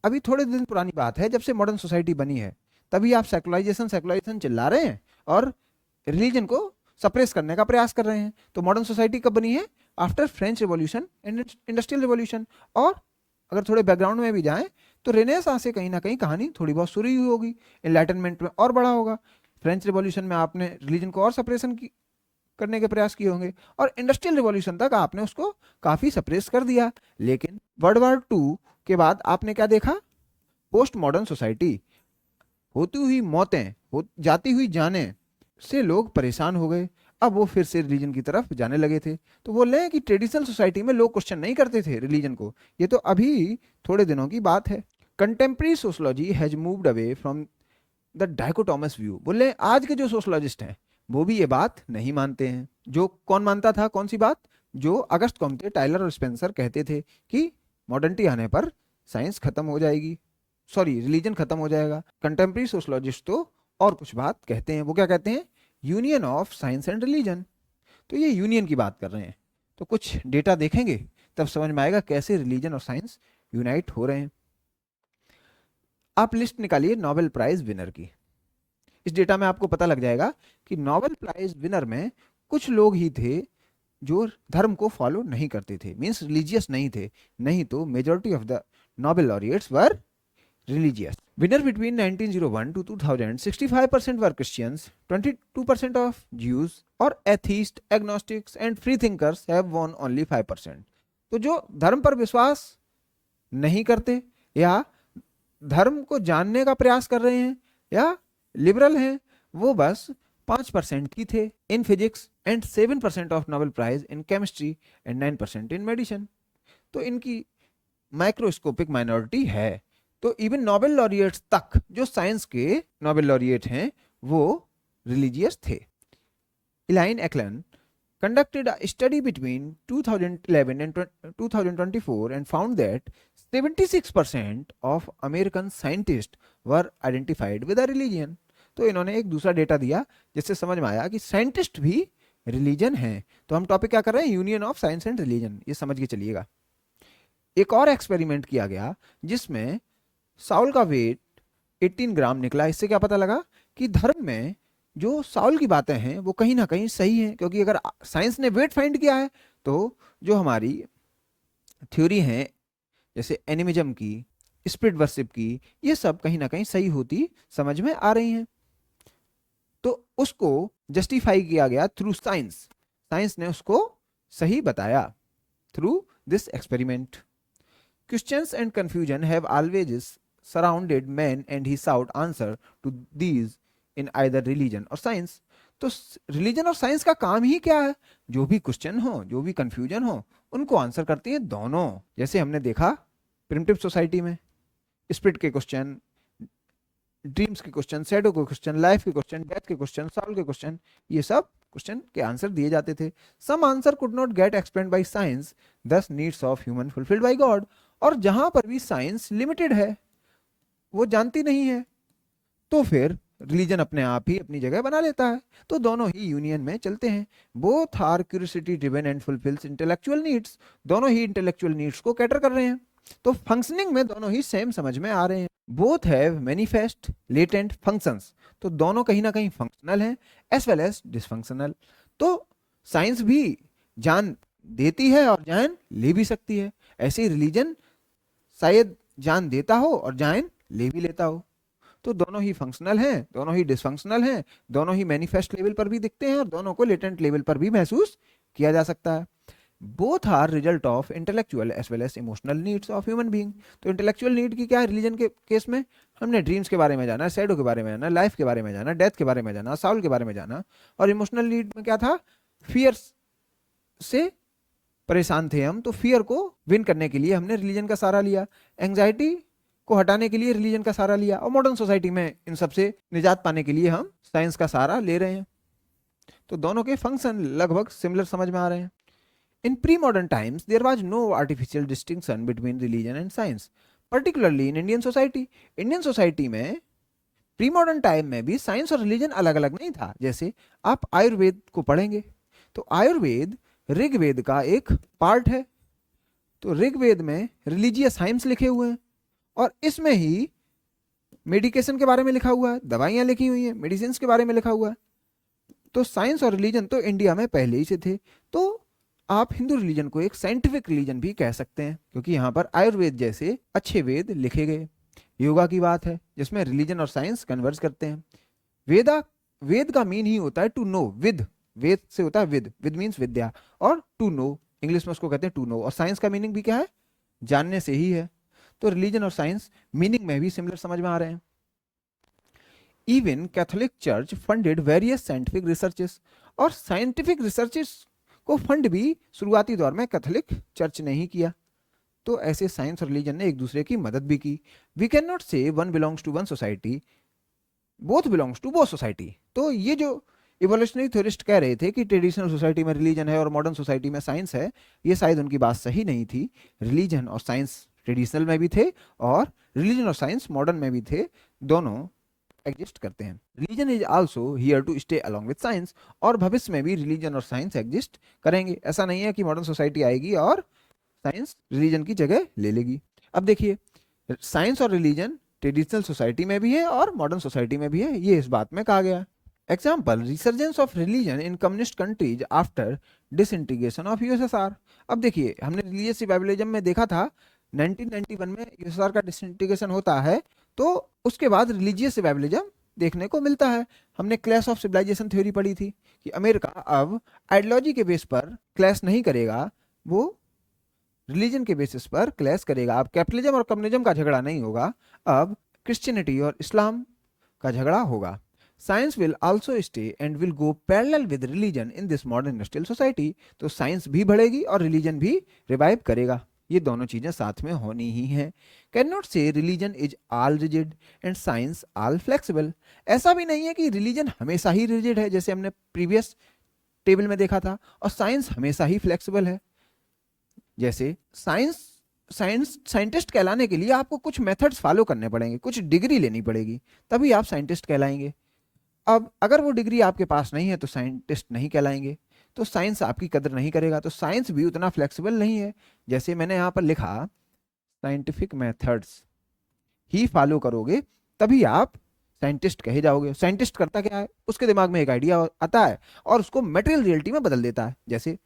S1: अभी थोड़े दिन पुरानी बात है, जब से मॉडर्न सोसाइटी बनी है तभी आप सेकुलराइजेशन चिल्ला रहे हैं और रिलीजन को सप्रेस करने का प्रयास कर रहे हैं। तो मॉडर्न सोसाइटी कब बनी है? After French revolution and industrial revolution. और अगर थोड़े बैकग्राउंड में भी जाएं तो रेनेसां से कहीं ना कहीं कहानी थोड़ी बहुत शुरू हुई होगी, एनलाइटनमेंट में और बड़ा होगा, फ्रेंच रिवॉल्यूशन में आपने रिलीजन को और सप्रेशन करने के प्रयास किए होंगे, और इंडस्ट्रियल रिवॉल्यूशन तक आपने उसको काफी सप्रेस कर दिया। लेकिन वर्ल्ड वॉर 2 के बाद आपने क्या देखा? पोस्ट मॉडर्न सोसाइटी, होती हुई मौतें, जाती हुई जानें से लोग परेशान हो गए, अब वो फिर से रिलीजन की तरफ जाने लगे थे। तो बोल रहे हैं कि ट्रेडिशनल सोसाइटी में लोग क्वेश्चन नहीं करते थे रिलीजन को, ये तो अभी थोड़े दिनों की बात है। Contemporary sociology has moved away from the डायकोटोमस view. बोले आज के जो सोशोलॉजिस्ट हैं वो भी ये बात नहीं मानते हैं। जो कौन मानता था? कौन सी बात? जो अगस्त कॉम्टे, टाइलर और स्पेंसर कहते थे कि मॉडर्निटी आने पर साइंस खत्म हो जाएगी, सॉरी रिलीजन खत्म हो जाएगा। कंटेम्प्रेरी सोशोलॉजिस्ट तो और कुछ बात कहते हैं। वो क्या कहते हैं? Union of science and religion. तो ये यूनियन की बात कर रहे हैं। तो कुछ डेटा देखेंगे तब समझ में आएगा कैसे रिलीजन और साइंस यूनाइट हो रहे हैं। आप लिस्ट निकालिए नोबेल प्राइज विनर की। इस डेटा में आपको पता लग जाएगा कि नोबेल प्राइज विनर में कुछ लोग ही थे जो धर्म को फॉलो नहीं करते थे, मीन्स रिलीजियस नहीं थे, नहीं तो majority of the Nobel laureates were religious. Winner between 1901 to 2000, 65% were Christians, 22% of Jews or atheists, agnostics and free thinkers have won only 5%. तो जो धर्म पर विश्वास नहीं करते या धर्म को जानने का प्रयास कर रहे हैं या लिबरल हैं, वो बस 5% ही थे in physics and 7% of Nobel prize in chemistry and 9% in medicine. तो इनकी माइक्रोस्कोपिक माइनॉरिटी है. तो इवन नोबेल लॉरिएट्स तक जो साइंस के नोबेल लॉरिएट हैं वो रिलीजियस थे. Align एक्लन conducted a study between 2011 and 2024 and found that 76% of American scientists were identified with a religion. तो इन्होंने एक दूसरा डेटा दिया जिससे समझ में आया कि साइंटिस्ट भी रिलीजन हैं. तो हम टॉपिक क्या कर रहे हैं, union of science and religion, ये समझ के चलिएगा. एक और एक्सपेरिमेंट किया गया जिसमें साउल का वेट 18 ग्राम निकला. इससे क्या पता लगा कि धर्म में जो साउल की बातें हैं वो कहीं ना कहीं सही हैं, क्योंकि अगर साइंस ने वेट फाइंड किया है तो जो हमारी थ्योरी है जैसे एनिमिज्म की, स्पिरिट वर्शिप की, ये सब कहीं ना कहीं सही होती समझ में आ रही हैं. तो उसको जस्टिफाई किया गया थ्रू साइंस. साइंस ने उसको सही बताया through this experiment. Questions and confusion have always surrounded man and he sought answer to these in either religion or science. तो रिलीजन और साइंस का काम ही क्या है, जो भी क्वेश्चन हो, जो भी कंफ्यूजन हो, उनको आंसर करती है दोनों. जैसे हमने देखा प्रिमिटिव सोसाइटी में स्पिरिट के क्वेश्चन, ड्रीम्स के क्वेश्चन, शैडो के क्वेश्चन, लाइफ के क्वेश्चन, डेथ के क्वेश्चन, साउल के क्वेश्चन, ये सब क्वेश्चन के आंसर दिए जाते थे. Some answer could not get explained by science, thus needs of human fulfilled by God. और जहां पर भी साइंस लिमिटेड है, वो जानती नहीं है, तो फिर रिलीजन अपने आप ही अपनी जगह बना लेता है. तो दोनों ही यूनियन में चलते हैं. Both are curiosity driven and fulfils intellectual needs. दोनों ही इंटेलेक्चुअल नीड्स को कैटर कर रहे हैं. तो फंक्शनिंग में दोनों ही सेम समझ में आ रहे हैं. Both have manifest latent functions. तो दोनों कहीं ना कहीं फंक्शनल हैं एज वेल एज डिसफंक्शनल. तो साइंस भी जान देती है और जान ले भी सकती है. ऐसे ही रिलीजन शायद जान देता हो और जान ले भी लेता हो. तो दोनों ही फंक्शनल हैं, दोनों ही डिसफंक्शनल हैं, दोनों ही मैनिफेस्ट लेवल पर भी दिखते हैं और दोनों को लेटेंट लेवल पर भी महसूस किया जा सकता है. Both are result of intellectual as well as emotional needs of human being. तो इंटेलेक्चुअल नीड की क्या है, रिलीजन के केस में हमने ड्रीम्स के बारे में जाना, शैडो के बारे में जाना, लाइफ के बारे में जाना, डेथ के बारे में जाना, साउल के बारे में जाना. और इमोशनल नीड में क्या था, फियर से परेशान थे हम, तो फियर को विन करने के लिए हमने रिलीजन का सहारा लिया. एंजाइटी को हटाने के लिए रिलीजन का सहारा लिया. और मॉडर्न सोसाइटी में इन सबसे निजात पाने के लिए हम साइंस का सहारा ले रहे हैं. तो दोनों के फंक्शन लगभग सिमिलर समझ में आ रहे हैं. In pre modern times there was no artificial distinction between religion and science, particularly in Indian society. Indian society में प्री मॉडर्न टाइम में भी साइंस और रिलीजन अलग अलग नहीं था. जैसे आप आयुर्वेद को पढ़ेंगे तो आयुर्वेद ऋग्वेद का एक पार्ट है. तो ऋग्वेद में रिलीजियस हाइम्स लिखे हुए हैं और इसमें ही मेडिकेशन के बारे में लिखा हुआ है, दवाइयां लिखी हुई हैं, मेडिसिन के बारे में लिखा हुआ है. तो साइंस और रिलीजन तो इंडिया में पहले ही से थे. तो आप हिंदू रिलीजन को एक साइंटिफिक रिलीजन भी कह सकते हैं, क्योंकि यहाँ पर आयुर्वेद जैसे अच्छे वेद लिखे गए. योगा की बात है जिसमें रिलीजन और साइंस कन्वर्ज करते हैं. वेद का मीन ही होता है टू नो. वेद से होता है विद मीन्स विद्या, और टू नो इंग्लिश में उसको कहते हैं टू नो. और साइंस का मीनिंग भी क्या है, जानने से ही है. तो रिलीजन और साइंस मीनिंग में भी सिमिलर समझ में आ रहे हैं. Even Catholic church funded various scientific researches. और साइंटिफिक रिसर्चेस को फंड भी शुरुआती दौर में कैथोलिक चर्च ने ही किया. तो ऐसे साइंस और रिलीजन ने एक दूसरे की मदद भी की. We can not say one belongs to one society, both belongs to both society. तो ये जो इवोल्यूशनरी थ्योरिस्ट कह रहे थे कि ट्रेडिशनल सोसाइटी में रिलीजन है और मॉडर्न सोसाइटी में साइंस है, ये शायद उनकी बात सही नहीं थी. रिलीजन और साइंस ट्रेडिशनल में भी थे और रिलीजन और साइंस मॉडर्न में भी थे. दोनों एग्जिस्ट करते हैं. Religion is also here to stay along with science. और भविष्य में भी रिलीजन और साइंस एग्जिस्ट करेंगे. ऐसा नहीं है कि मॉडर्न सोसाइटी आएगी और साइंस रिलीजन की जगह ले लेगी. अब देखिए, साइंस और रिलीजन ट्रेडिशनल सोसाइटी में भी है और मॉडर्न सोसाइटी में भी है, ये इस बात में कहा गया है. Example resurgence of religion in communist countries after disintegration of USSR. अब देखिए हमने रिलीजियस रिवाइवलिज्म में देखा था 1991 में यूएसएसआर का डिसइंटीग्रेशन होता है, तो उसके बाद रिलीजियस रिवाइवलिज्म देखने को मिलता है। हमने क्लैश ऑफ सिविलाइजेशन थ्योरी पढ़ी थी कि अमेरिका अब आइडियोलॉजी के बेस पर क्लैश नहीं करेगा, वो रिलीजन के बेसिस पर क्लैश करेगा। अब कैपिटलिज्म और कम्युनिज्म का झगड़ा नहीं होगा, अब क्रिश्चियनिटी और इस्लाम का झगड़ा होगा। Science will also stay and will go parallel with religion in this modern industrial society. तो साइंस भी बढ़ेगी और रिलीजन भी रिवाइव करेगा, ये दोनों चीजें साथ में होनी ही हैं। कैन नॉट से religion is all rigid and science all flexible. ऐसा भी नहीं है कि रिलीजन हमेशा ही रिजिड है जैसे हमने प्रीवियस टेबल में देखा था, और साइंस हमेशा ही फ्लेक्सिबल है। जैसे साइंटिस्ट कहलाने के लिए आपको कुछ मेथड्स फॉलो करने पड़ेंगे, कुछ डिग्री लेनी पड़ेगी, तभी आप साइंटिस्ट कहलाएंगे। अब अगर वो डिग्री आपके पास नहीं है तो साइंटिस्ट नहीं कहलाएंगे, तो साइंस आपकी कदर नहीं करेगा। तो साइंस भी उतना फ्लेक्सिबल नहीं है। जैसे मैंने यहाँ पर लिखा साइंटिफिक मेथड्स ही फॉलो करोगे तभी आप साइंटिस्ट कहे जाओगे। साइंटिस्ट करता क्या है, उसके दिमाग में एक आइडिया आता है और उसको मटेरियल रियलिटी में बदल देता है। जैसे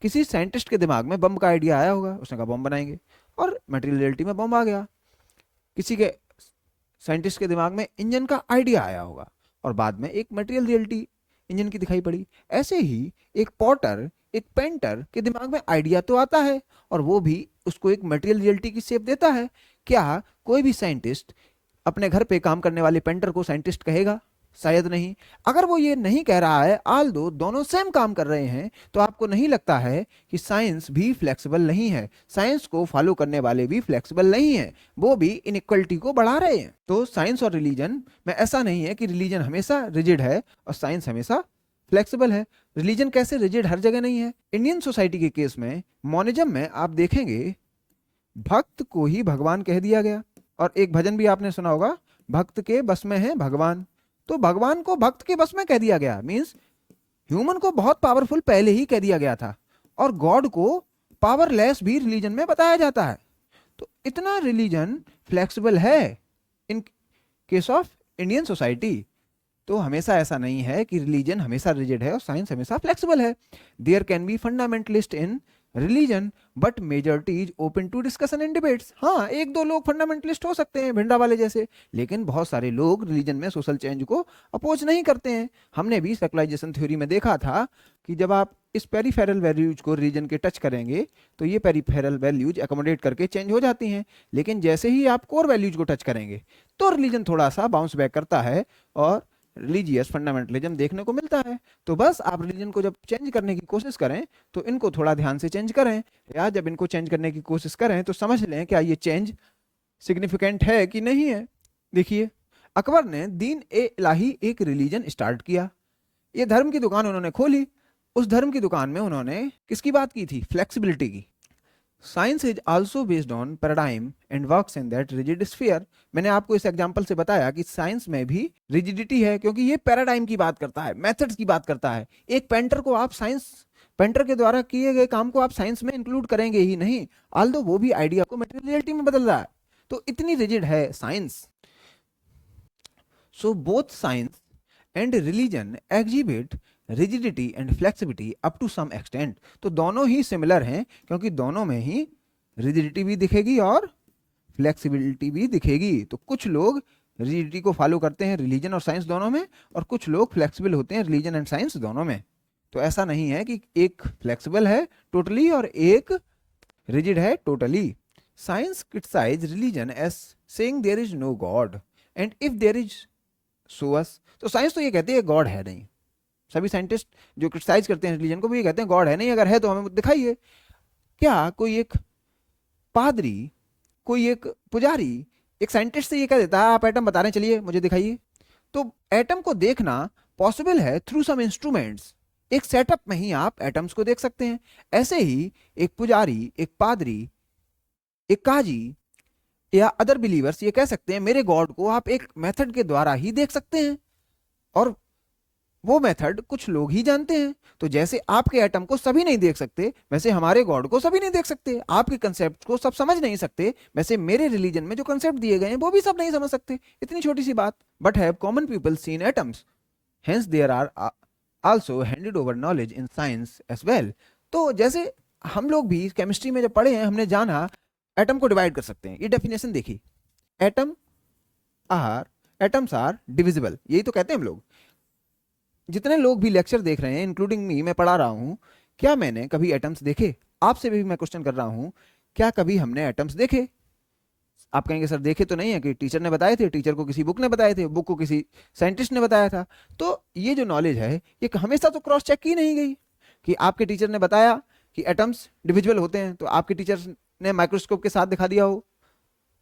S1: किसी साइंटिस्ट के दिमाग में बम का आइडिया आया होगा, उसने कहा बम बनाएंगे, और मटेरियल रियलिटी में बम आ गया। किसी के साइंटिस्ट के दिमाग में इंजन का आइडिया आया होगा और बाद में एक मटेरियल रियलिटी इंजन की दिखाई पड़ी। ऐसे ही एक पॉटर, एक पेंटर के दिमाग में आइडिया तो आता है और वो भी उसको एक मटेरियल रियलिटी की शेप देता है। क्या कोई भी साइंटिस्ट अपने घर पे काम करने वाले पेंटर को साइंटिस्ट कहेगा? शायद नहीं। अगर वो ये नहीं कह रहा है, आल दो दोनों सेम काम कर रहे हैं, तो आपको नहीं लगता है कि साइंस भी फ्लेक्सिबल नहीं है? साइंस को फॉलो करने वाले भी फ्लेक्सिबल नहीं है, वो भी इनइक्वलिटी को बढ़ा रहे हैं। तो साइंस और रिलीजन में ऐसा नहीं है कि रिलीजन हमेशा रिजिड है और साइंस हमेशा फ्लेक्सिबल है। रिलीजन कैसे रिजिड हर जगह नहीं है? इंडियन सोसाइटी के केस में मॉनिज्म में आप देखेंगे भक्त को ही भगवान कह दिया गया, और एक भजन भी आपने सुना होगा, भक्त के बस में है भगवान। तो भगवान को भक्त के बस में कह दिया गया, मींस ह्यूमन को बहुत पावरफुल पहले ही कह दिया गया था, और गॉड को पावरलेस भी रिलीजन में बताया जाता है। तो इतना रिलीजन फ्लेक्सिबल है in case of Indian society. तो हमेशा ऐसा नहीं है कि रिलीजन हमेशा रिजिड है और साइंस हमेशा फ्लेक्सिबल है। There can be fundamentalist in religion but majority is open to discussion and debates. हाँ, एक दो लोग फंडामेंटलिस्ट हो सकते हैं, भिंडा वाले जैसे, लेकिन बहुत सारे लोग रिलीजन में सोशल चेंज को अपोज नहीं करते हैं। हमने भी सेकुलराइजेशन थ्योरी में देखा था कि जब आप इस पेरीफेरल वैल्यूज को रिलीजन के टच करेंगे तो ये पेरीफेरल वैल्यूज एकोमोडेट करके चेंज हो जाती हैं, लेकिन जैसे ही आप कोर वैल्यूज को टच करेंगे तो रिलीजन थोड़ा सा बाउंस बैक करता है और रिलीजियस फंडामेंटलिज्म देखने को मिलता है। तो बस आप रिलीजन को जब चेंज करने की कोशिश करें तो इनको थोड़ा ध्यान से चेंज करें, या जब इनको चेंज करने की कोशिश करें तो समझ लें क्या ये चेंज सिग्निफिकेंट है कि नहीं है। देखिए, अकबर ने दीन ए इलाही एक रिलीजन स्टार्ट किया, ये धर्म की दुकान उन्होंने खोली। उस धर्म की दुकान में उन्होंने किसकी बात की थी? फ्लेक्सिबिलिटी की। Science is also based on paradigm and works in that rigid sphere. मैंने आपको इस एग्जांपल से बताया कि साइंस में भी रिजिडिटी है, क्योंकि ये पैराडाइम की बात करता है, मेथड्स की बात करता है। एक पेंटर को आप पेंटर के द्वारा किए गए काम को आप साइंस में इंक्लूड करेंगे ही नहीं, आल्दो वो भी आइडिया को मटेरियलिटी में बदल रहा है। तो इतनी रिजिड है science. So both science and religion exhibit rigidity and flexibility up to some extent. तो दोनों ही सिमिलर हैं, क्योंकि दोनों में ही रिजिडिटी भी दिखेगी और फ्लेक्सिबिलिटी भी दिखेगी। तो कुछ लोग रिजिडिटी को फॉलो करते हैं रिलीजन और साइंस दोनों में, और कुछ लोग फ्लेक्सिबल होते हैं रिलीजन एंड साइंस दोनों में। तो ऐसा नहीं है कि एक फ्लेक्सिबल है टोटली और एक रिजिड है totally. Science criticize religion as saying there is no God and if there is show us. तो साइंस तो ये कहती है गॉड है नहीं। सभी साइंटिस्ट जो क्रिटिसाइज करते हैं रिलीजन को भी ये कहते हैं गॉड है नहीं, अगर है तो हमें दिखाइए। क्या कोई एक पादरी, कोई एक पुजारी एक साइंटिस्ट से ये कह देता है आप एटम बता रहे हैं, चलिए मुझे दिखाइए? तो एटम को देखना पॉसिबल है थ्रू सम इंस्ट्रूमेंट्स। एक सेटअप में ही आप एटम्स को देख सकते हैं। ऐसे ही एक पुजारी, एक पादरी, एक काजी या अदर बिलीवर्स ये कह सकते हैं मेरे गॉड को आप एक मेथड के द्वारा ही देख सकते हैं, और वो मेथड कुछ लोग ही जानते हैं। तो जैसे आपके एटम को सभी नहीं देख सकते, वैसे हमारे गॉड को सभी नहीं देख सकते। आपके कंसेप्ट को सब समझ नहीं सकते, वैसे मेरे रिलीजन में जो कंसेप्ट दिए गए हैं वो भी सब नहीं समझ सकते। इतनी छोटी सी बात। But have common people seen atoms? Hence there are also handed over knowledge in science as well. तो जैसे हम लोग भी केमिस्ट्री में जब पढ़े हैं, हमने जाना एटम को डिवाइड कर सकते हैं। ये डेफिनेशन देखी, atom are atoms are divisible, यही तो कहते हैं हम लोग। जितने लोग भी लेक्चर देख रहे हैं इंक्लूडिंग मी, मैं पढ़ा रहा हूं, क्या मैंने कभी एटम्स देखे? आपसे भी मैं क्वेश्चन कर रहा हूं, क्या कभी हमने एटम्स देखे? आप कहेंगे सर देखे तो नहीं है, कि टीचर ने बताए थे, टिचर को किसी बुक ने बताए थे, बुक को किसी साइंटिस्ट ने बताया था। तो ये जो नॉलेज है ये हमेशा तो क्रॉस चेक की नहीं गई कि आपके टीचर ने बताया कि एटम्स डिविजिबल होते हैं तो आपके टीचर ने माइक्रोस्कोप के साथ दिखा दिया हो,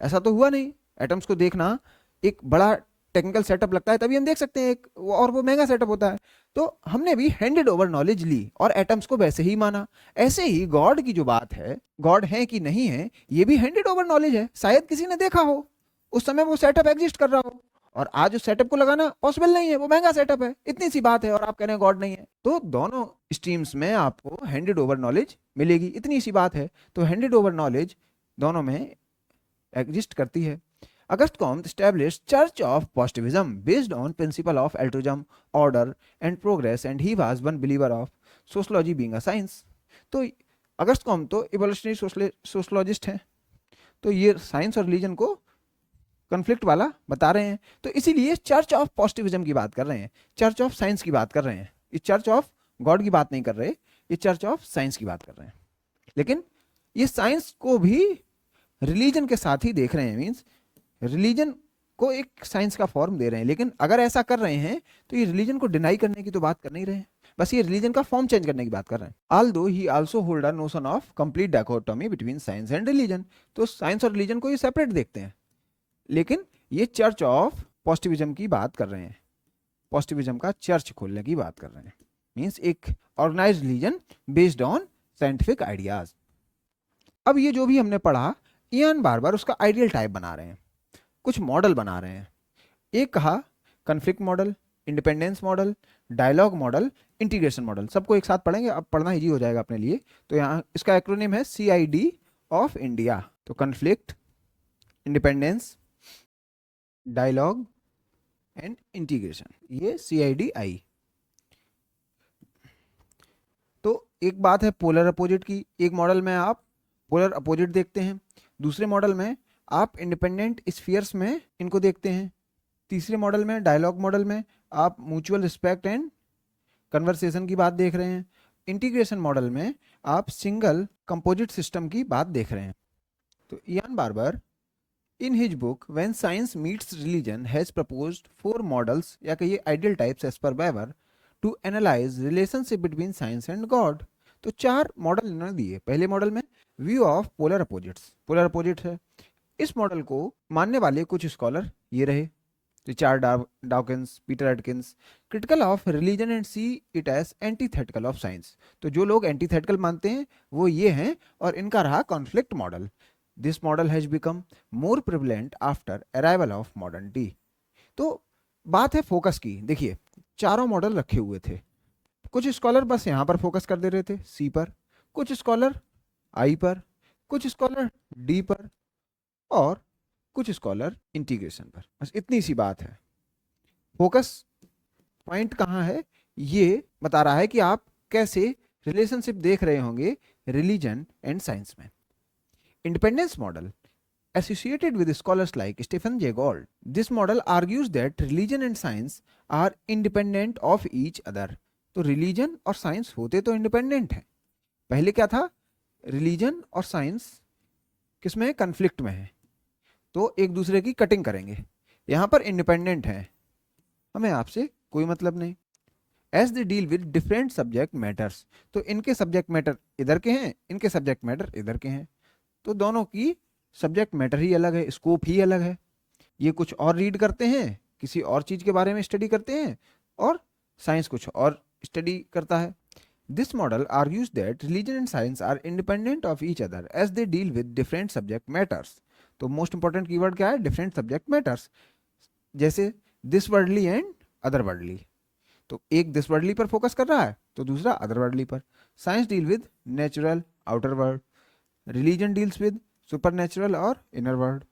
S1: ऐसा तो हुआ नहीं। एटम्स को देखना एक बड़ा टेक्निकल सेटअप लगता है, तभी हम देख सकते हैं एक, और वो महंगा सेटअप होता है। तो हमने भी हैंडेड ओवर नॉलेज ली और एटम्स को वैसे ही माना। ऐसे ही गॉड की जो बात है, गॉड है कि नहीं है, ये भी हैंडेड ओवर नॉलेज है। शायद किसी ने देखा हो, उस समय वो सेटअप एग्जिस्ट कर रहा हो, और आज उस सेटअप को लगाना पॉसिबल नहीं है, वो महंगा सेटअप है, इतनी सी बात है, और आप कह रहे हैं गॉड नहीं है। तो दोनों स्ट्रीम्स में आपको हैंडेड ओवर नॉलेज मिलेगी, इतनी सी बात है। तो हैंडेड ओवर नॉलेज दोनों में एग्जिस्ट करती है। Auguste Comte established Church of Positivism based on principle of altruism, order and progress, and he was one believer of sociology being a science. तो अगस्त कॉम्ट तो इवोल्यूशनरी सोशलॉजिस्ट हैं, तो ये science और रिलीजन को conflict वाला बता रहे हैं। तो इसीलिए चर्च ऑफ पॉजिटिविज्म की बात कर रहे हैं, चर्च ऑफ साइंस की बात कर रहे हैं। ये चर्च ऑफ गॉड की बात नहीं कर रहे, ये चर्च ऑफ साइंस की बात कर रहे हैं। लेकिन ये साइंस को भी रिलीजन के साथ ही देख रहे हैं, मीन्स रिलीजन को एक साइंस का फॉर्म दे रहे हैं। लेकिन अगर ऐसा कर रहे हैं तो ये रिलीजन को डिनाई करने की तो बात कर नहीं रहे हैं, बस ये रिलीजन का फॉर्म चेंज करने की बात कर रहे हैं। Although he also hold a notion of complete dichotomy between science and religion, तो साइंस और रिलीजन को ये सेपरेट देखते हैं। लेकिन ये चर्च ऑफ पॉजिटिविज्म की बात कर रहे हैं, पॉजिटिविज्म का चर्च खोलने की बात कर रहे हैं, मीन्स एक organised religion based on scientific ideas. अब ये जो भी हमने पढ़ा, इयान बार उसका आइडियल टाइप बना रहे हैं, कुछ मॉडल बना रहे हैं। एक कहा conflict model, independence model, dialogue model, integration model. सबको एक साथ पढ़ेंगे, अब पढ़ना इजी हो जाएगा अपने लिए। तो यहाँ इसका एक्रोनिम है CID ऑफ इंडिया। तो conflict, independence, dialogue and integration, ये CIDI। तो एक बात है पोलर अपोजिट की, एक मॉडल में आप पोलर अपोजिट देखते हैं, दूसरे मॉडल में आप इंडिपेंडेंट स्फीयर्स में इनको देखते हैं, तीसरे मॉडल में डायलॉग मॉडल में आप म्यूचुअल रिस्पेक्ट एंड कन्वर्सेशन की बात देख रहे हैं, इंटीग्रेशन मॉडल में आप सिंगल कंपोजिट सिस्टम की बात देख रहे हैं। तो Ian Barbour in his book when science meets religion has proposed 4 models, या कहिए ideal types as per Weber, to analyse relationship between science and God. तो 4 मॉडल इन्होंने दिए। पहले मॉडल में view of polar opposites, polar opposite है। इस model को मानने वाले कुछ स्कॉलर ये रहे, Richard Dawkins, Peter Atkins, critical of religion and see it as antithetical of science. तो जो लोग एंटीथेटिकल मानते हैं वो ये हैं, और इनका रहा conflict model. This model has become more prevalent after arrival of modern D. तो बात है फोकस की। देखिए चारों मॉडल रखे हुए थे, कुछ स्कॉलर बस यहाँ पर फोकस कर दे रहे थे सी पर, कुछ स्कॉलर आई पर, कुछ स्कॉलर डी पर, और कुछ स्कॉलर इंटीग्रेशन पर। बस इतनी सी बात है। फोकस पॉइंट कहाँ है ये बता रहा है कि आप कैसे रिलेशनशिप देख रहे होंगे रिलीजन एंड साइंस में। Independence model associated with scholars like Stephen Jay Gould. This model argues that religion and science are independent of each other. तो रिलीजन और साइंस होते तो इंडिपेंडेंट हैं। पहले क्या था, रिलीजन और साइंस किसमें, कन्फ्लिक्ट में है, तो एक दूसरे की कटिंग करेंगे। यहाँ पर इंडिपेंडेंट हैं, हमें आपसे कोई मतलब नहीं। As they deal with different subject matters, तो इनके सब्जेक्ट मैटर इधर के हैं, इनके सब्जेक्ट मैटर इधर के हैं, तो दोनों की सब्जेक्ट मैटर ही अलग है, स्कोप ही अलग है। ये कुछ और रीड करते हैं, किसी और चीज के बारे में स्टडी करते हैं, और साइंस कुछ और स्टडी करता है। This model argues that religion and science are independent of each other as they deal with different subject matters. तो मोस्ट इंपॉर्टेंट कीवर्ड क्या है, डिफरेंट सब्जेक्ट मैटर्स, जैसे this worldly and other worldly. तो एक this worldly पर focus कर रहा है तो दूसरा अदर वर्डली पर। Science deal with natural outer world, religion deals with supernatural और inner world.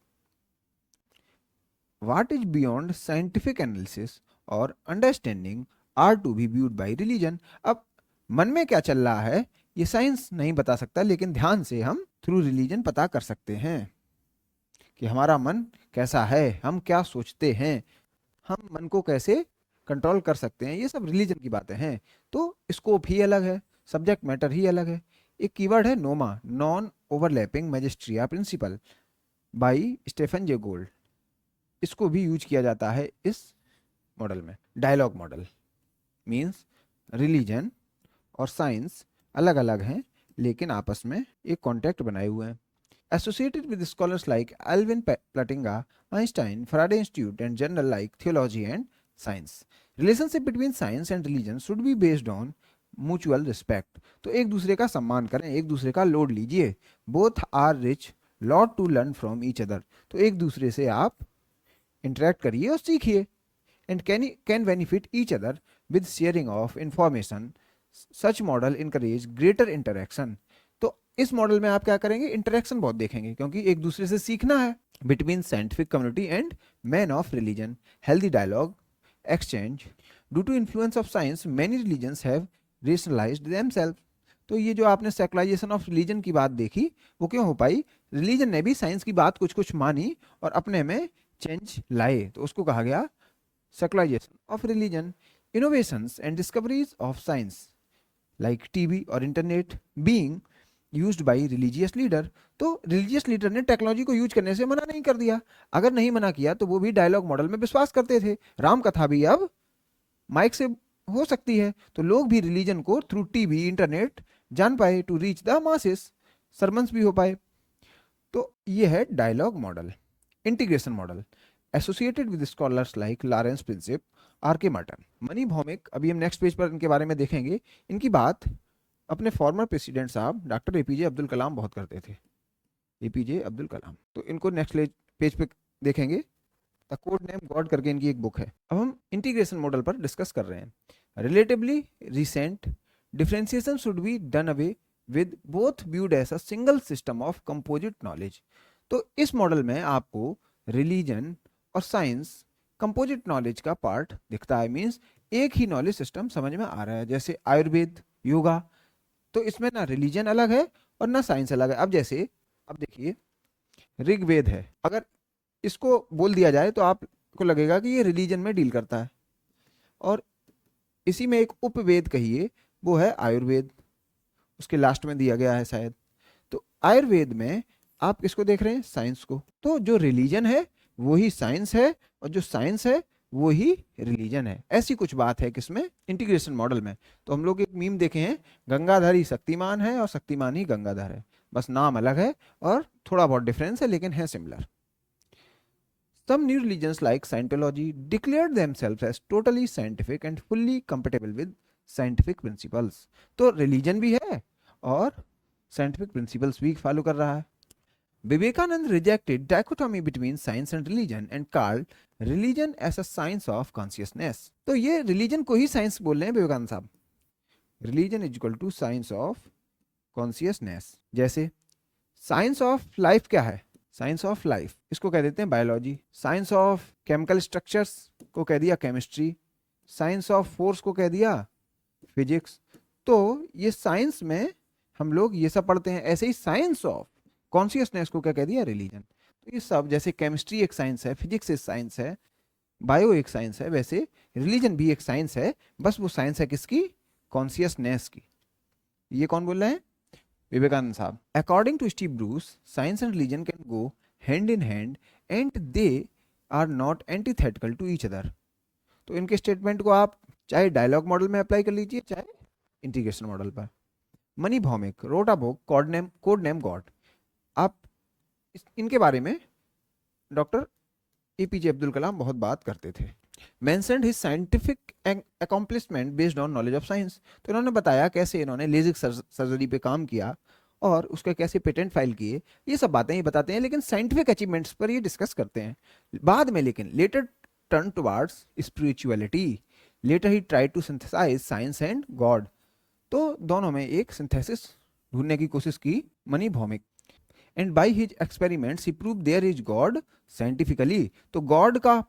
S1: What is beyond scientific analysis और understanding are to be viewed by religion. अब मन में क्या चल रहा है ये साइंस नहीं बता सकता, लेकिन ध्यान से हम थ्रू रिलीजन पता कर सकते हैं कि हमारा मन कैसा है, हम क्या सोचते हैं, हम मन को कैसे कंट्रोल कर सकते हैं। ये सब रिलीजन की बातें हैं। तो स्कोप ही अलग है, सब्जेक्ट मैटर ही अलग है। एक कीवर्ड है NOMA, non overlapping magisteria principle by Stephen J Gould. इसको भी यूज किया जाता है इस मॉडल में। डायलॉग मॉडल मीन्स रिलीजन और साइंस अलग अलग हैं लेकिन आपस में एक कॉन्टैक्ट बनाए हुए हैं। Associated with scholars like Alvin Plantinga, Einstein, Faraday Institute, and journals like Theology and Science. Relationship between science and religion should be based on mutual respect. तो एक दूसरे का सम्मान करें, एक दूसरे का लोड लीजिए। Both are rich, lot to learn from each other. तो एक दूसरे से आप इंटरेक्ट करिए और सीखिए। And can benefit each other with sharing of information. Such model encourage greater interaction. तो इस मॉडल में आप क्या करेंगे, इंटरेक्शन बहुत देखेंगे क्योंकि एक दूसरे से सीखना है। Between scientific community and man of religion, healthy dialogue exchange. Due to influence of science many religions have rationalized themselves. तो ये जो आपने सेकुलराइजेशन ऑफ रिलीजन की बात देखी वो क्यों हो पाई, रिलीजन ने भी साइंस की बात कुछ कुछ मानी और अपने में चेंज लाए, तो उसको कहा गया secularization of religion. Innovations and discoveries of science like TV और internet being used by religious leader. तो रिलीजियस लीडर ने टेक्नोलॉजी को यूज करने से मना नहीं कर दिया। अगर नहीं मना किया तो वो भी डायलॉग मॉडल में विश्वास करते थे। राम कथा भी अब माइक से हो सकती है, तो लोग भी रिलीजन को थ्रू टीवी इंटरनेट जान पाए, to reach the masses, sermons भी हो पाए। तो ये है dialogue model. Integration model associated with scholars like Lawrence Principe, R K Merton, Mani Bhaumik. अभी हम नेक्स्ट पेज पर इनके बारे में देखेंगे। इनकी बात अपने फॉर्मर प्रेसिडेंट साहब डॉक्टर एपीजे अब्दुल कलाम बहुत करते थे, एपीजे अब्दुल कलाम। तो इनको नेक्स्ट पेज पे देखेंगे। द कोड नेम गॉड करके इनकी एक बुक है। अब हम इंटीग्रेशन मॉडल पर डिस्कस कर रहे हैं। Relatively recent differentiation should be done away with both viewed as a single system of composite knowledge. तो इस मॉडल में आपको रिलीजन और साइंस कंपोजिट नॉलेज का पार्ट दिखता है, मीन्स एक ही नॉलेज सिस्टम समझ में आ रहा है। जैसे आयुर्वेद, योगा, तो इसमें ना रिलीजन अलग है और ना साइंस अलग है। अब जैसे अब देखिए ऋग्वेद है, अगर इसको बोल दिया जाए तो आपको लगेगा कि ये रिलीजन में डील करता है, और इसी में एक उपवेद कहिए वो है आयुर्वेद, उसके लास्ट में दिया गया है शायद। तो आयुर्वेद में आप किसको देख रहे हैं, साइंस को। तो जो रिलीजन है वो ही साइंस है और जो साइंस है वो ही रिलीजन है। ऐसी कुछ बात है किसमें, इंटीग्रेशन मॉडल में। तो हम लोग एक मीम देखे हैं, गंगाधर ही शक्तिमान है और शक्तिमान ही गंगाधर है, बस नाम अलग है और थोड़ा बहुत डिफरेंस है लेकिन है similar. Some new religions like Scientology declared themselves as totally scientific and fully compatible with scientific principles. तो रिलीजन भी है और साइंटिफिक प्रिंसिपल्स भी फॉलो कर रहा है। Vivekanand rejected dichotomy between science and religion and called religion as a science of consciousness. तो ये रिलीजन को ही साइंस बोल रहे हैं विवेकानंद साहब। Religion is equal to science of consciousness. जैसे साइंस ऑफ लाइफ क्या है, साइंस ऑफ लाइफ इसको कह देते हैं biology. Science of chemical structures को कह दिया केमिस्ट्री। साइंस ऑफ फोर्स को कह दिया फिजिक्स। तो ये साइंस में हम लोग ये सब पढ़ते हैं। ऐसे ही साइंस ऑफ कॉन्शियसनेस को क्या कह दिया, रिलीजन। तो ये सब जैसे केमिस्ट्री एक साइंस है, फिजिक्स एक साइंस है, बायो एक साइंस है, वैसे रिलीजन भी एक साइंस है, बस वो साइंस है किसकी, कॉन्शियसनेस की। ये कौन बोल रहे हैं, विवेकानंद साहब। According to Steve Bruce science and religion can go hand in hand and they are not antithetical to each other. तो इनके स्टेटमेंट को आप चाहे डायलॉग मॉडल में अप्लाई कर लीजिए चाहे इंटीग्रेशन मॉडल पर। Mani Bhaumik wrote a book code name God. आप इनके बारे में डॉक्टर एपीजे अब्दुल कलाम बहुत बात करते थे। Mentioned his scientific accomplishment based on knowledge of science. तो इन्होंने बताया कैसे इन्होंने लेजिक सर्जरी पे काम किया और उसका कैसे पेटेंट फाइल किए, ये सब बातें ही बताते हैं, लेकिन साइंटिफिक अचीवमेंट्स पर ये डिस्कस करते हैं बाद में। लेकिन later turn towards spirituality, later ही try to synthesise science and God. तो दोनों में एक सिंथेसिस ढूंढने की कोशिश की Mani Bhaumik. And by his experiments ही prove there is God scientifically. तो गॉड का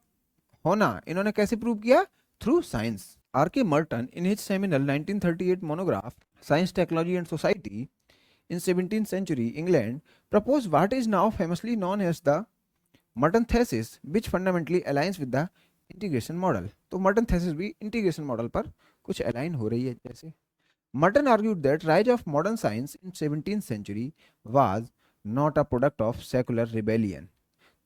S1: होना इन्होंने कैसे प्रूव किया, through science. R.K. Merton, in his seminal 1938 monograph, Science, Technology and Society, in 17th century England, proposed what is now famously known as the Merton thesis, which fundamentally aligns with the integration model. तो Merton thesis भी integration model पर कुछ align हो रही है जैसे. Merton argued that rise of modern science in 17th century was not a product of secular rebellion.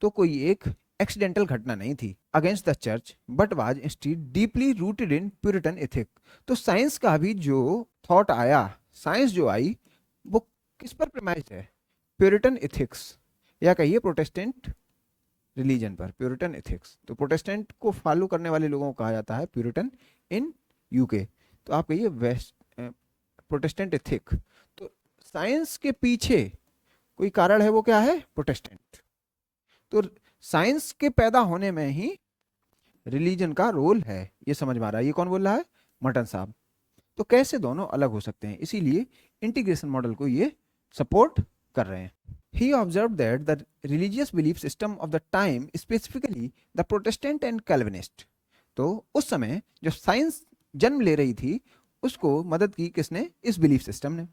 S1: तो कोई एक एक्सीडेंटल घटना नहीं थी against the church, but was instead deeply rooted in Puritan ethic. तो साइंस का भी जो थॉट आया, साइंस जो आई, वो किस पर प्रेमाइज्ड है? प्यूरिटन एथिक्स, या कहिए प्रोटेस्टेंट रिलीजन पर, प्यूरिटन एथिक्स. तो प्रोटेस्टेंट को फॉलो करने वाले लोगों को कहा जाता है प्यूरिटन इन यूके. तो आप कहिए वेस्ट प्रोटेस्टेंट एथिक. तो साइंस के पीछे कोई कारण है, वो क्या है? प्रोटेस्टेंट. तो साइंस के पैदा होने में ही रिलीजन का रोल है, ये समझ में आ रहा है. ये कौन बोल रहा है? मर्टन साहब. तो कैसे दोनों अलग हो सकते हैं, इसीलिए इंटीग्रेशन मॉडल को ये सपोर्ट कर रहे हैं. He observed that the religious belief system of the time, specifically the Protestant and Calvinist. तो उस समय जब साइंस जन्म ले रही थी, उसको मदद की किसने? इस बिलीफ सिस्टम ने.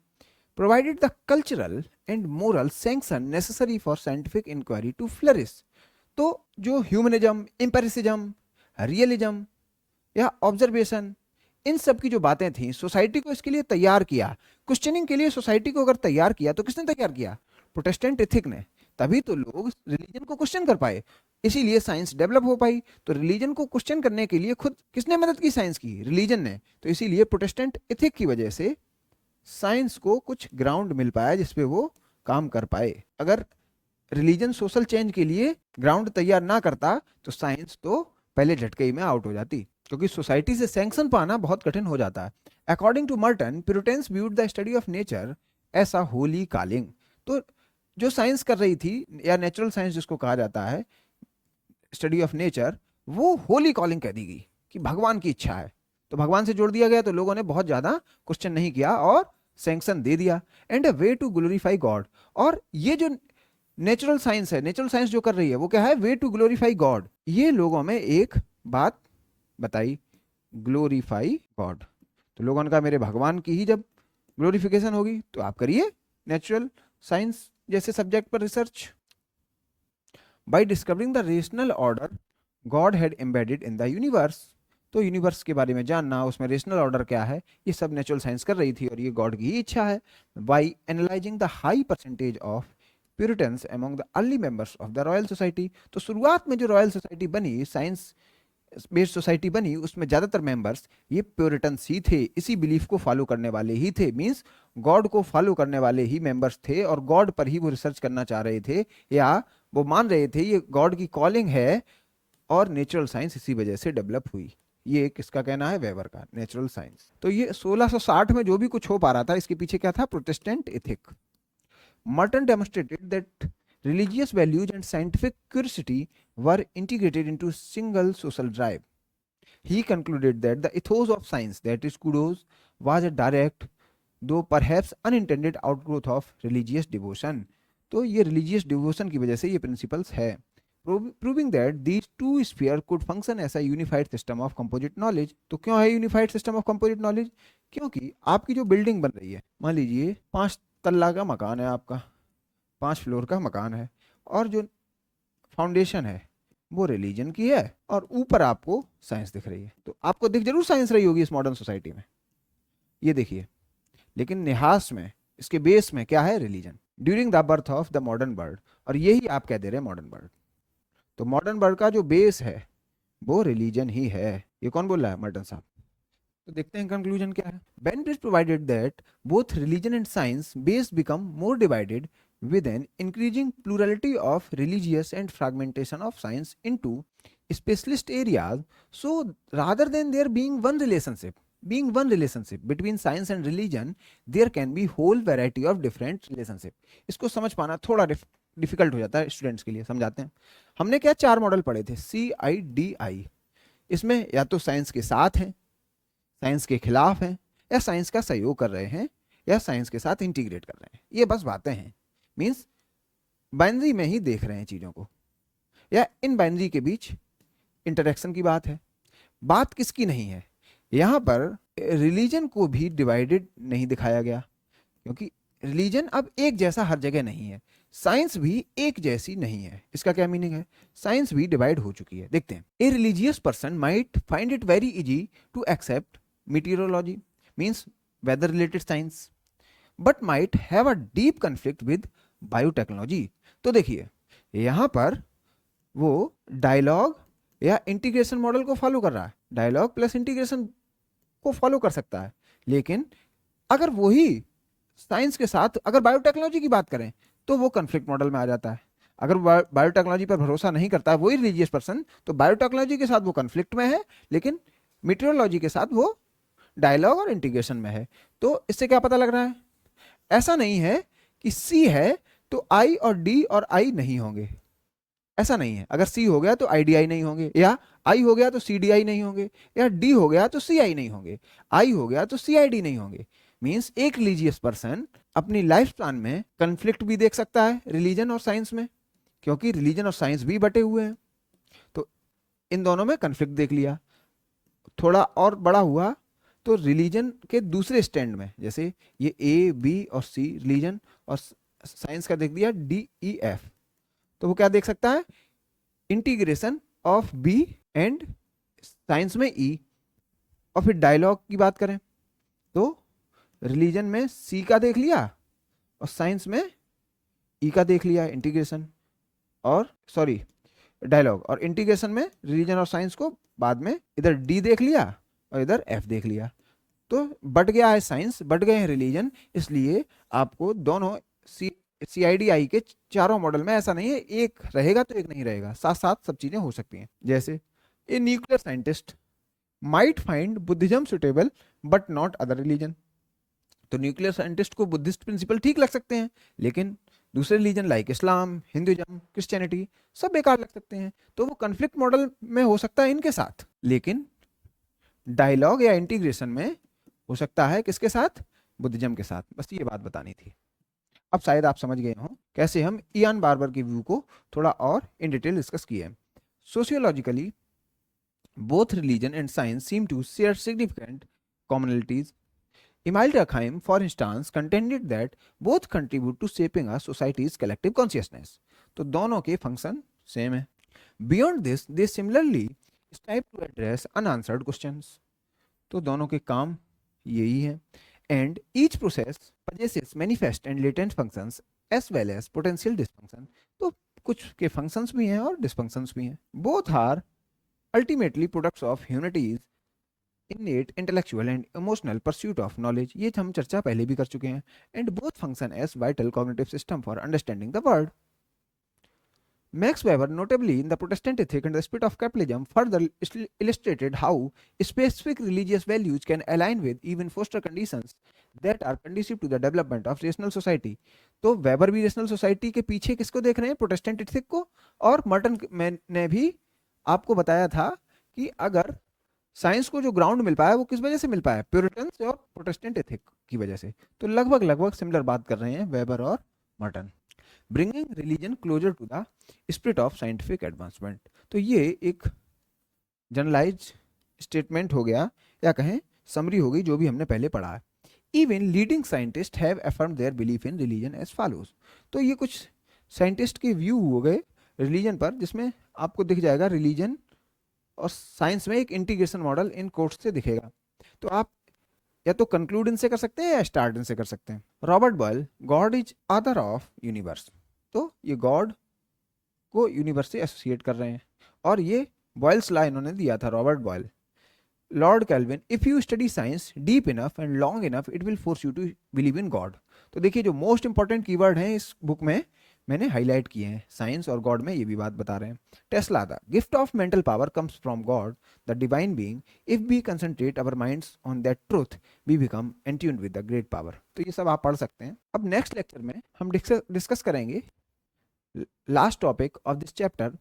S1: Provided the cultural and moral sanction necessary for scientific inquiry to flourish. तो जो ह्यूमनिज्म, एम्पेरिसिज्म, रियलिज्म या ऑब्जर्वेशन, इन सब की जो बातें थी, सोसाइटी को इसके लिए तैयार किया. क्वेश्चनिंग के लिए सोसाइटी को अगर तैयार किया तो किसने तैयार किया? प्रोटेस्टेंट एथिक ने. तभी तो लोग रिलीजन को क्वेश्चन कर पाए, इसीलिए साइंस डेवलप हो पाई. तो रिलीजन को क्वेश्चन करने के लिए खुद किसने मदद की? साइंस की, रिलीजन ने. तो इसीलिए प्रोटेस्टेंट एथिक की वजह से साइंस को कुछ ग्राउंड मिल पाया जिसपे वो काम कर पाए. अगर रिलीजन सोशल चेंज के लिए ग्राउंड तैयार ना करता तो साइंस तो पहले झटके ही में आउट हो जाती, क्योंकि सोसाइटी से सैंक्शन पाना बहुत कठिन हो जाता है. According to Merton, Puritans viewed the study of nature as a holy calling. तो जो साइंस कर रही थी, या नेचुरल साइंस जिसको कहा जाता है, स्टडी ऑफ नेचर, वो होली कॉलिंग कह दी गई कि भगवान की इच्छा है. तो भगवान से जोड़ दिया गया, तो लोगों ने बहुत ज्यादा क्वेश्चन नहीं किया और सैंक्शन दे दिया. And a way to glorify God. और ये जो नेचुरल साइंस है, नेचुरल साइंस जो कर रही है, वो क्या है? Way to glorify God. ये लोगों में एक बात बताई, ग्लोरीफाई गॉड. तो लोगों ने कहा मेरे भगवान की ही जब ग्लोरिफिकेशन होगी तो आप करिए नेचुरल साइंस जैसे सब्जेक्ट पर research. By discovering the rational order God had embedded in the universe. तो यूनिवर्स के बारे में जानना, उसमें रेशनल ऑर्डर क्या है, ये सब नेचुरल साइंस कर रही थी और ये गॉड की ही इच्छा है. By analysing the high percentage of Puritans among the early members of the Royal Society. तो शुरुआत में जो रॉयल सोसाइटी बनी, साइंस बेस्ड सोसाइटी बनी, उसमें ज़्यादातर मेंबर्स ये प्यूरिटन्स ही थे, इसी बिलीफ को फॉलो करने वाले ही थे. मींस गॉड को फॉलो करने वाले ही मेंबर्स थे और गॉड पर ही वो रिसर्च करना चाह रहे थे, या वो मान रहे थे ये गॉड की कॉलिंग है. और नेचुरल साइंस इसी वजह से डेवलप हुई. ये किसका कहना है? वेबर का, नेचुरल साइंस. तो ये 1660 में जो भी कुछ हो पा रहा था, इसके पीछे क्या था? Protestant ethic. Merton demonstrated that religious values and scientific curiosity were integrated into single social drive. He concluded that the ethos of science, that is kudos, was a direct, though perhaps unintended outgrowth of religious devotion. तो ये religious devotion की वजह से ये principles है. Proving that these two spheres could function as a unified system of composite knowledge. तो क्यों है unified system of composite knowledge? क्योंकि आपकी जो बिल्डिंग बन रही है, मान लीजिए 5 तल्ला का मकान है आपका, 5 फ्लोर का मकान है, और जो फाउंडेशन है वो रिलीजन की है और ऊपर आपको साइंस दिख रही है. तो आपको दिख जरूर साइंस रही होगी इस मॉडर्न सोसाइटी में, ये देखिए, लेकिन निहास में, इसके बेस में क्या है? Religion. During the birth of the modern bird, और यही आप कह दे रहे हैं मॉडर्न बर्ड. तो मॉडर्न बर्ड का जो बेस है वो रिलीजन ही है. ये कौन बोल रहा है? मर्टन साहब. तो देखते हैं कंक्लूजन क्या है. Bainbridge provided that both religion and science based become more divided with an increasing plurality of religious and fragmentation of science into specialist areas. So rather than there being one relationship between science and religion, there can be whole variety of different relationship. इसको समझ पाना थोड़ा difficult हो जाता है students के लिए. समझाते हैं. हमने क्या 4 मॉडल पढ़े थे, CIDI. इसमें या तो साइंस के साथ हैं, साइंस के खिलाफ हैं, या साइंस का सहयोग कर रहे हैं, या साइंस के साथ इंटीग्रेट कर रहे हैं. ये बस बातें हैं. मीन्स बाइनरी में ही देख रहे हैं चीज़ों को, या इन बाइनरी के बीच इंटरेक्शन की बात है. बात किसकी नहीं है, यहाँ पर रिलीजन को भी डिवाइडेड नहीं दिखाया गया, क्योंकि रिलीजन अब एक जैसा हर जगह नहीं है, साइंस भी एक जैसी नहीं है। इसका क्या मीनिंग है, साइंस भी डिवाइड हो चुकी है। देखते हैं, a religious person might find it very easy to accept meteorology means weather related science, but might have a deep conflict with biotechnology. तो देखिए यहाँ पर वो डायलॉग या इंटीग्रेशन मॉडल को फॉलो कर रहा है, डायलॉग प्लस इंटीग्रेशन को फॉलो कर सकता है, लेकिन अगर वही साइंस के साथ अगर बायोटेक्नोलॉजी की बात करें तो वो कन्फ्लिक्ट मॉडल में आ जाता है। अगर बायोटेक्नोलॉजी पर भरोसा नहीं करता है वही रिलीजियस पर्सन, तो बायोटेक्नोलॉजी के साथ वो कन्फ्लिक्ट में है, लेकिन मीटियोरोलॉजी के साथ वो डायलॉग और इंटीग्रेशन में है। तो इससे क्या पता लग रहा है, ऐसा नहीं है कि सी है तो आई और डी और आई नहीं होंगे, ऐसा नहीं है। अगर सी हो गया तो आई डी आई नहीं होंगे, या आई हो गया तो सी डी आई नहीं होंगे, या डी हो गया तो सी आई नहीं होंगे, आई हो गया तो सी आई डी नहीं होंगे। मीन्स एक रिलीजियस पर्सन अपनी लाइफ स्पान में कंफ्लिक्ट भी देख सकता है रिलीजन और साइंस में, क्योंकि रिलीजन और साइंस भी बटे हुए हैं। तो इन दोनों में कंफ्लिक्ट देख लिया। थोड़ा और बड़ा हुआ तो रिलीजन के दूसरे स्टैंड में, जैसे ये ए बी और सी रिलीजन, और साइंस का देख दिया डी ई एफ, तो वो क्या देख सकता है, integration of B and science में ई। और फिर डायलॉग की बात करें तो रिलीजन में सी का देख लिया और साइंस में ई का देख लिया इंटीग्रेशन, और सॉरी डायलॉग, और इंटीग्रेशन में रिलीजन और साइंस को बाद में इधर डी देख लिया और इधर एफ देख लिया। तो बट गया है साइंस, बट गए हैं रिलीजन, इसलिए आपको दोनों सी आई डी आई के चारों मॉडल में ऐसा नहीं है एक रहेगा तो एक नहीं रहेगा, साथ साथ सब चीजें हो सकती हैं। जैसे a nuclear scientist might find Buddhism suitable but not other religion. तो न्यूक्लियर साइंटिस्ट को बुद्धिस्ट प्रिंसिपल ठीक लग सकते हैं, लेकिन दूसरे रिलीजन लाइक इस्लाम, हिंदुइज्म, क्रिश्चियनिटी सब बेकार लग सकते हैं। तो वो कन्फ्लिक्ट मॉडल में हो सकता है इनके साथ, लेकिन डायलॉग या इंटीग्रेशन में हो सकता है किसके साथ, बुद्धिज्म के साथ। बस ये बात बतानी थी। अब शायद आप समझ गए हों कैसे हम इयान बार्बर के व्यू को थोड़ा और इन डिटेल डिस्कस किए। सोशियोलॉजिकली both religion and science seem to share significant commonalities. Emile Durkheim, for instance, contended that both contribute to shaping a society's collective consciousness. तो दोनों के फंक्शन सेम है। Beyond this, they similarly strive to address unanswered questions. तो दोनों के काम यही है। And each process possesses manifest and latent functions as well as potential dysfunction. तो कुछ के functions भी हैं और dysfunctions भी हैं। Both are ultimately products of humanity's innate intellectual and emotional pursuit of knowledge. ये हम चर्चा पहले भी कर चुके हैं। And both function as vital cognitive system for understanding the world. Max Weber, notably in the Protestant Ethic and the Spirit of Capitalism, further illustrated how specific religious values can align with even foster conditions that are conducive to the development of rational society. तो weber भी rational society के पीछे किसको देख रहे हैं, Protestant ethic को। और मर्टन ने भी आपको बताया था कि अगर साइंस को जो ग्राउंड मिल पाया वो किस वजह से मिल पाया, प्यूरिटन और प्रोटेस्टेंट एथिक की वजह से। तो लगभग सिमिलर बात कर रहे हैं वेबर और Merton. Bringing religion closer to the spirit of scientific advancement. तो ये एक जनरलाइज स्टेटमेंट हो गया, या कहें समरी हो गई जो भी हमने पहले पढ़ा है। Even leading scientist have affirm their belief in religion as follows. तो ये कुछ साइंटिस्ट के व्यू हो गए रिलीजन पर, जिसमें आपको दिख जाएगा रिलीजन और साइंस में एक इंटीग्रेशन मॉडल इन कोट्स से दिखेगा। तो आप या तो कंक्लूड इनसे कर सकते हैं या स्टार्ट इनसे कर सकते हैं। Robert Boyle, God is author of universe. तो ये गॉड को यूनिवर्स से एसोसिएट कर रहे हैं, और ये बॉयल्स लॉ इन्होंने दिया था, Robert Boyle. Lord Kelvin, if you study science deep enough and long enough it will force you to believe in God. तो देखिए जो मोस्ट इंपॉर्टेंट कीवर्ड हैं इस बुक में मैंने हाईलाइट किए हैं, साइंस और गॉड में ये भी बात बता रहे हैं। Tesla, the gift of mental power comes from God the divine being, if we concentrate our minds on that truth we become attuned with the great power. तो ये सब आप पढ़ सकते हैं। अब नेक्स्ट लेक्चर में हम डिस्कस करेंगे last topic of this chapter,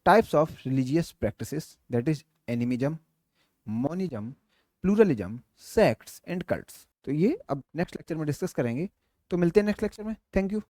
S1: types of religious practices, that is animism, monism, pluralism, sects and cults. तो ये अब नेक्स्ट लेक्चर में डिस्कस करेंगे। तो मिलते हैं नेक्स्ट लेक्चर में। Thank you.